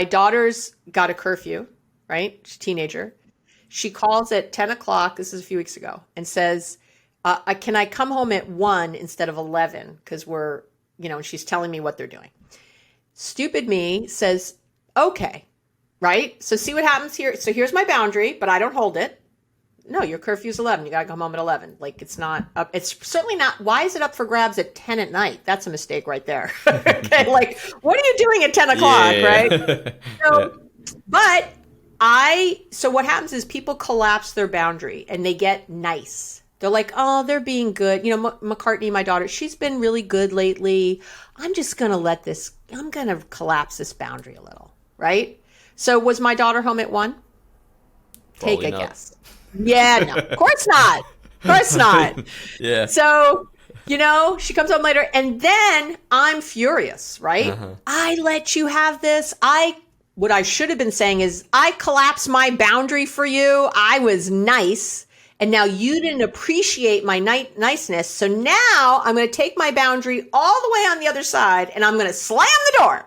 daughter's got a curfew, right? She's a teenager. She calls at 10 o'clock, this is a few weeks ago, and says, can I come home at 1 instead of 11? Because and she's telling me what they're doing. Stupid me says, okay, right? So see what happens here. So here's my boundary, but I don't hold it. No, your curfew's 11. You got to come home at 11. Like, it's not up. It's certainly not. Why is it up for grabs at 10 at night? That's a mistake right there. Okay. Like, what are you doing at 10 o'clock? Yeah. Right. So what happens is people collapse their boundary and they get nice. They're like, oh, they're being good. McCartney, my daughter, she's been really good lately. I'm going to collapse this boundary a little. Right. So was my daughter home at 1? Take a guess. Yeah, no, of course not. Of course not. Yeah. So, she comes home later and then I'm furious, right? I let you have this. What I should have been saying is, I collapsed my boundary for you. I was nice. And now you didn't appreciate my niceness. So now I'm going to take my boundary all the way on the other side and I'm going to slam the door,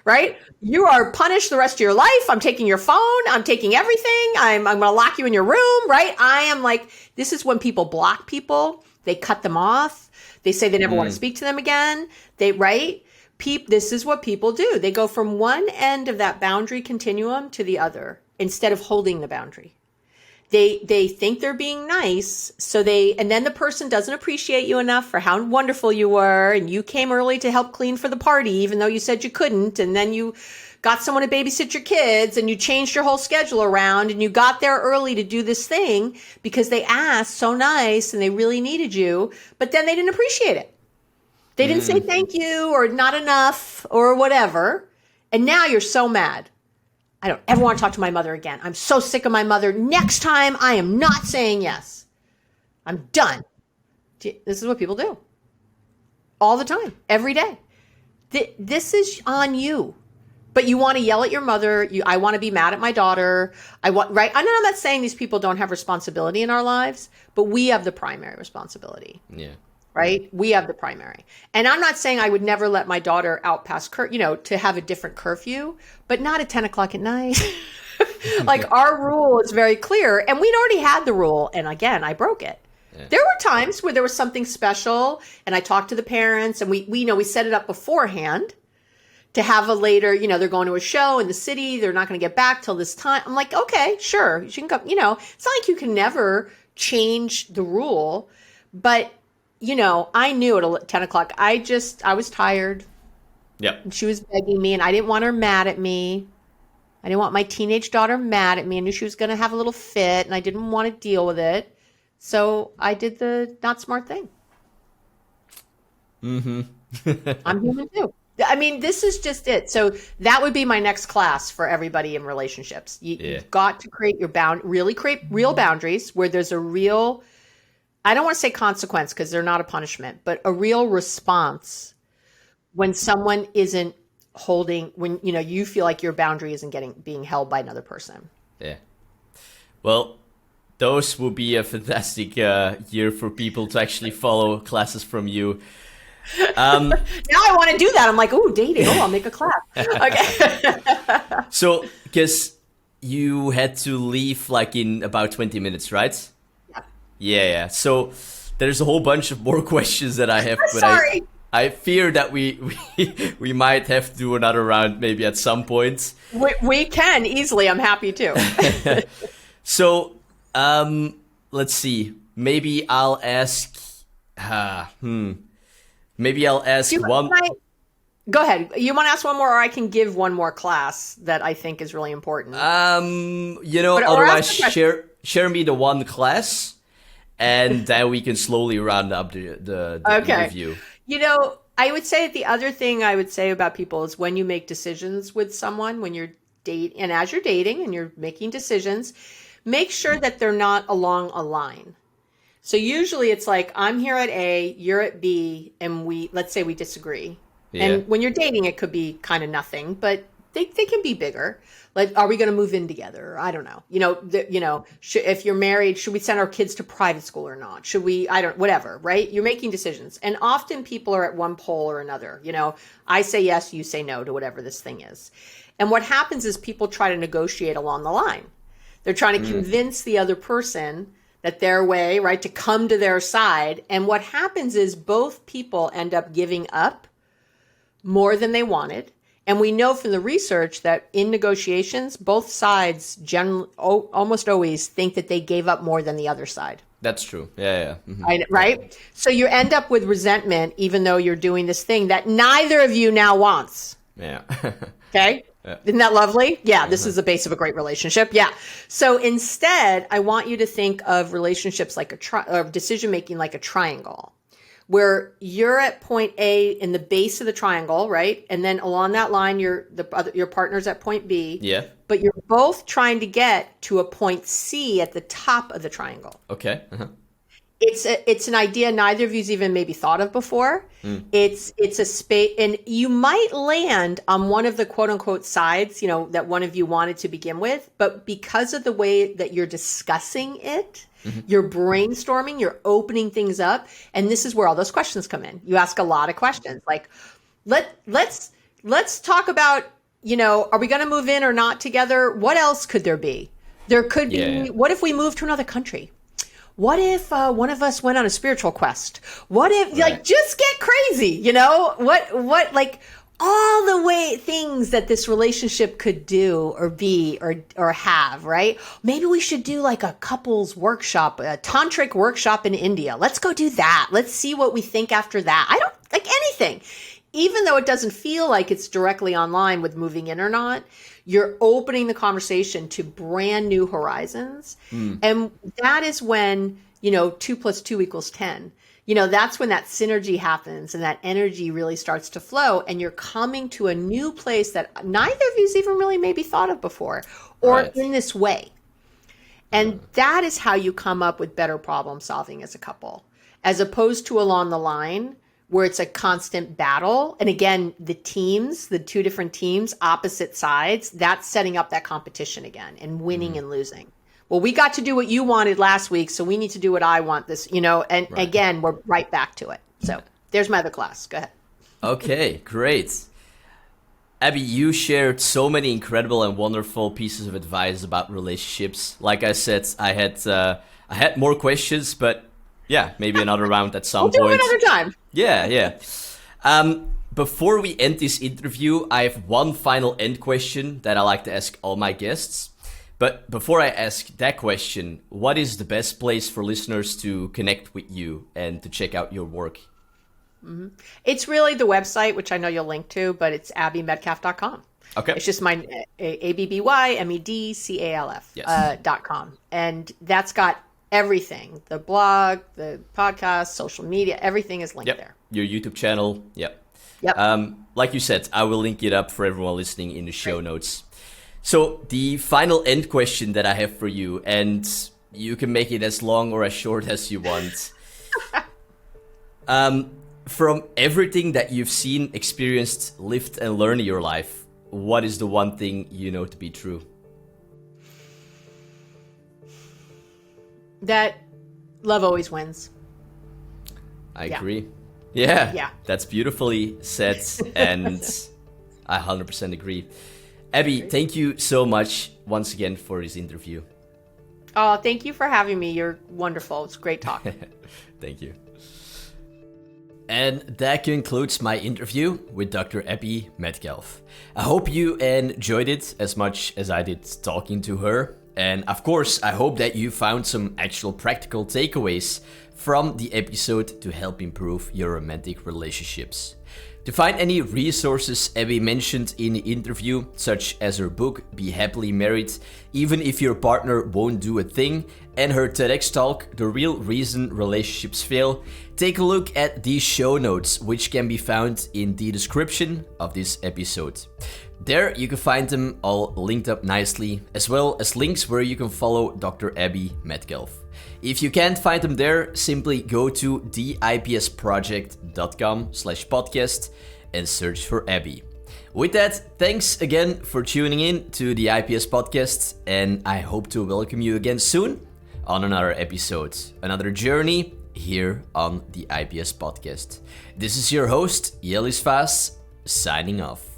right? You are punished the rest of your life. I'm taking your phone. I'm taking everything. I'm going to lock you in your room, right? I am like, this is when people block people. They cut them off. They say they never want to speak to them again. This is what people do. They go from one end of that boundary continuum to the other instead of holding the boundary. They think they're being nice. And then the person doesn't appreciate you enough for how wonderful you were. And you came early to help clean for the party, even though you said you couldn't. And then you got someone to babysit your kids and you changed your whole schedule around and you got there early to do this thing because they asked so nice and they really needed you, but then they didn't appreciate it. They didn't say thank you or not enough or whatever. And now you're so mad. I don't ever want to talk to my mother again. I'm so sick of my mother. Next time, I am not saying yes. I'm done. This is what people do. All the time. Every day. This is on you. But you want to yell at your mother. I want to be mad at my daughter. Right? I'm not saying these people don't have responsibility in our lives, but we have the primary responsibility. Yeah. Right? We have the primary. And I'm not saying I would never let my daughter out past to have a different curfew, but not at 10 o'clock at night. Like, our rule is very clear and we'd already had the rule. And again, I broke it. There were times where there was something special and I talked to the parents and we set it up beforehand to have a later, they're going to a show in the city. They're not going to get back till this time. I'm like, okay, sure. You can come, it's not like you can never change the rule, but I knew at 10 o'clock, I was tired. Yeah. She was begging me and I didn't want her mad at me. I didn't want my teenage daughter mad at me. I knew she was going to have a little fit and I didn't want to deal with it. So I did the not smart thing. Mm-hmm. I'm human too. I mean, this is just it. So that would be my next class for everybody in relationships. You've got to create create real boundaries where there's a real, I don't want to say consequence because they're not a punishment, but a real response when someone isn't when you feel like your boundary isn't being held by another person. Yeah. Well, those will be a fantastic year for people to actually follow classes from you. Now I want to do that. I'm like, oh, dating. Oh, I'll make a class. Okay. So, because you had to leave like in about 20 minutes, right? Yeah. So there's a whole bunch of more questions that I have. But sorry. I fear that we might have to do another round maybe at some point. We can easily. I'm happy to. So, let's see. Maybe I'll ask. Maybe I'll ask one. Go ahead. You want to ask one more, or I can give one more class that I think is really important. Otherwise share me the one class, and then we can slowly round up the review. I would say the other thing I would say about people is when you make decisions with someone, when you're dating, and as you're dating and you're making decisions, make sure that they're not along a line. So usually it's like, I'm here at A, you're at B, and let's say we disagree. Yeah. And when you're dating, it could be kind of nothing, but they can be bigger. Like, are we going to move in together? I don't know. If you're married, should we send our kids to private school or not? Should we, whatever, right? You're making decisions. And often people are at one pole or another. I say yes, you say no to whatever this thing is. And what happens is people try to negotiate along the line. They're trying to convince the other person that their way, right, to come to their side. And what happens is both people end up giving up more than they wanted. And we know from the research that in negotiations, both sides almost always think that they gave up more than the other side. That's true. Yeah. Mm-hmm. Right? So you end up with resentment, even though you're doing this thing that neither of you now wants. Yeah. Okay? Yeah. Isn't that lovely? Yeah, this is the base of a great relationship. Yeah. So instead, I want you to think of relationships like decision-making like a triangle, where you're at point A in the base of the triangle, right? And then along that line, your partner's at point B. Yeah. But you're both trying to get to a point C at the top of the triangle. Okay. Uh-huh. It's an idea neither of you's even maybe thought of before. It's a space, and you might land on one of the quote unquote sides, that one of you wanted to begin with, but because of the way that you're discussing it, you're brainstorming, you're opening things up, and this is where all those questions come in. You ask a lot of questions, like let's talk about, are we going to move in or not together? What else could there be? There could be. What if we move to another country? What if one of us went on a spiritual quest? What if, just get crazy, what, like all the way things that this relationship could do or be or have, right? Maybe we should do like a couples workshop, a tantric workshop in India. Let's go do that. Let's see what we think after that. I don't like anything. Even though it doesn't feel like it's directly online with moving in or not, you're opening the conversation to brand new horizons. And that is when, 2 + 2 = 10. That's when that synergy happens and that energy really starts to flow. And you're coming to a new place that neither of you's even really maybe thought of before or in this way. And that is how you come up with better problem solving as a couple, as opposed to along the line where it's a constant battle. And again, the two different teams, opposite sides, that's setting up that competition again and winning and losing. Well, we got to do what you wanted last week, so we need to do what I want this, and again, we're right back to it. So there's my other class. Go ahead. Okay, great. Abby, you shared so many incredible and wonderful pieces of advice about relationships. Like I said, I had more questions, but maybe another round at some We'll do point. it another time. Yeah. Before we end this interview, I have one final end question that I like to ask all my guests. But before I ask that question, what is the best place for listeners to connect with you and to check out your work? It's really the website, which I know you'll link to, but it's abbymedcalf.com. Okay. It's just my ABBYMEDCALF Yes. .com. And that's got everything. The blog, the podcast, social media, everything is linked there. Your YouTube channel. Yep. Like you said, I will link it up for everyone listening in the show notes. So the final end question that I have for you, and you can make it as long or as short as you want. From everything that you've seen, experienced, lived, and learned in your life, what is the one thing you know to be true? That love always wins. I agree. Yeah. Yeah. That's beautifully said, and I 100% agree. Abby, thank you so much once again for this interview. Oh, thank you for having me. You're wonderful. It's great talking. Thank you. And that concludes my interview with Dr. Abby Medcalf. I hope you enjoyed it as much as I did talking to her. And of course, I hope that you found some actual practical takeaways from the episode to help improve your romantic relationships. To find any resources Abby mentioned in the interview, such as her book, Be Happily Married, Even If Your Partner Won't Do a Thing, and her TEDx talk, The Real Reason Relationships Fail, take a look at these show notes, which can be found in the description of this episode. There you can find them all linked up nicely, as well as links where you can follow Dr. Abby Medcalf. If you can't find them there, simply go to theipsproject.com/podcast and search for Abby. With that, thanks again for tuning in to the IPS Podcast, and I hope to welcome you again soon on another episode, another journey here on the IPS Podcast. This is your host, Jellis Vaas, signing off.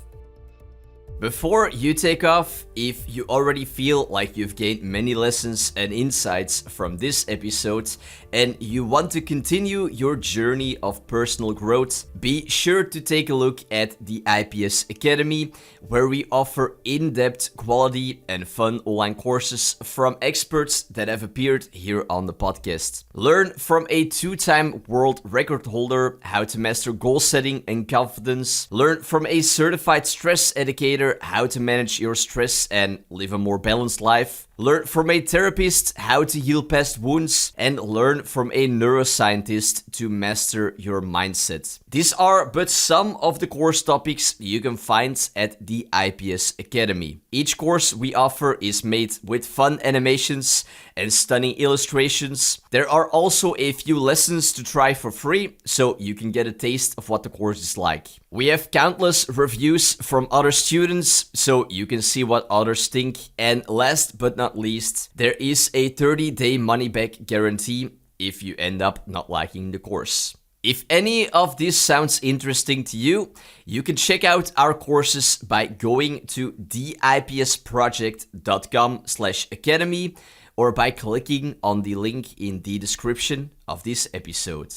Before you take off, if you already feel like you've gained many lessons and insights from this episode and you want to continue your journey of personal growth, be sure to take a look at the IPS Academy, where we offer in-depth, quality and fun online courses from experts that have appeared here on the podcast. Learn from a 2-time world record holder how to master goal setting and confidence. Learn from a certified stress educator how to manage your stress and live a more balanced life. Learn from a therapist how to heal past wounds, and learn from a neuroscientist to master your mindset. These are but some of the course topics you can find at the IPS Academy. Each course we offer is made with fun animations and stunning illustrations. There are also a few lessons to try for free, so you can get a taste of what the course is like. We have countless reviews from other students, so you can see what others think. And last but not least, there is a 30-day money-back guarantee if you end up not liking the course. If any of this sounds interesting to you, you can check out our courses by going to theipsproject.com/academy or by clicking on the link in the description of this episode.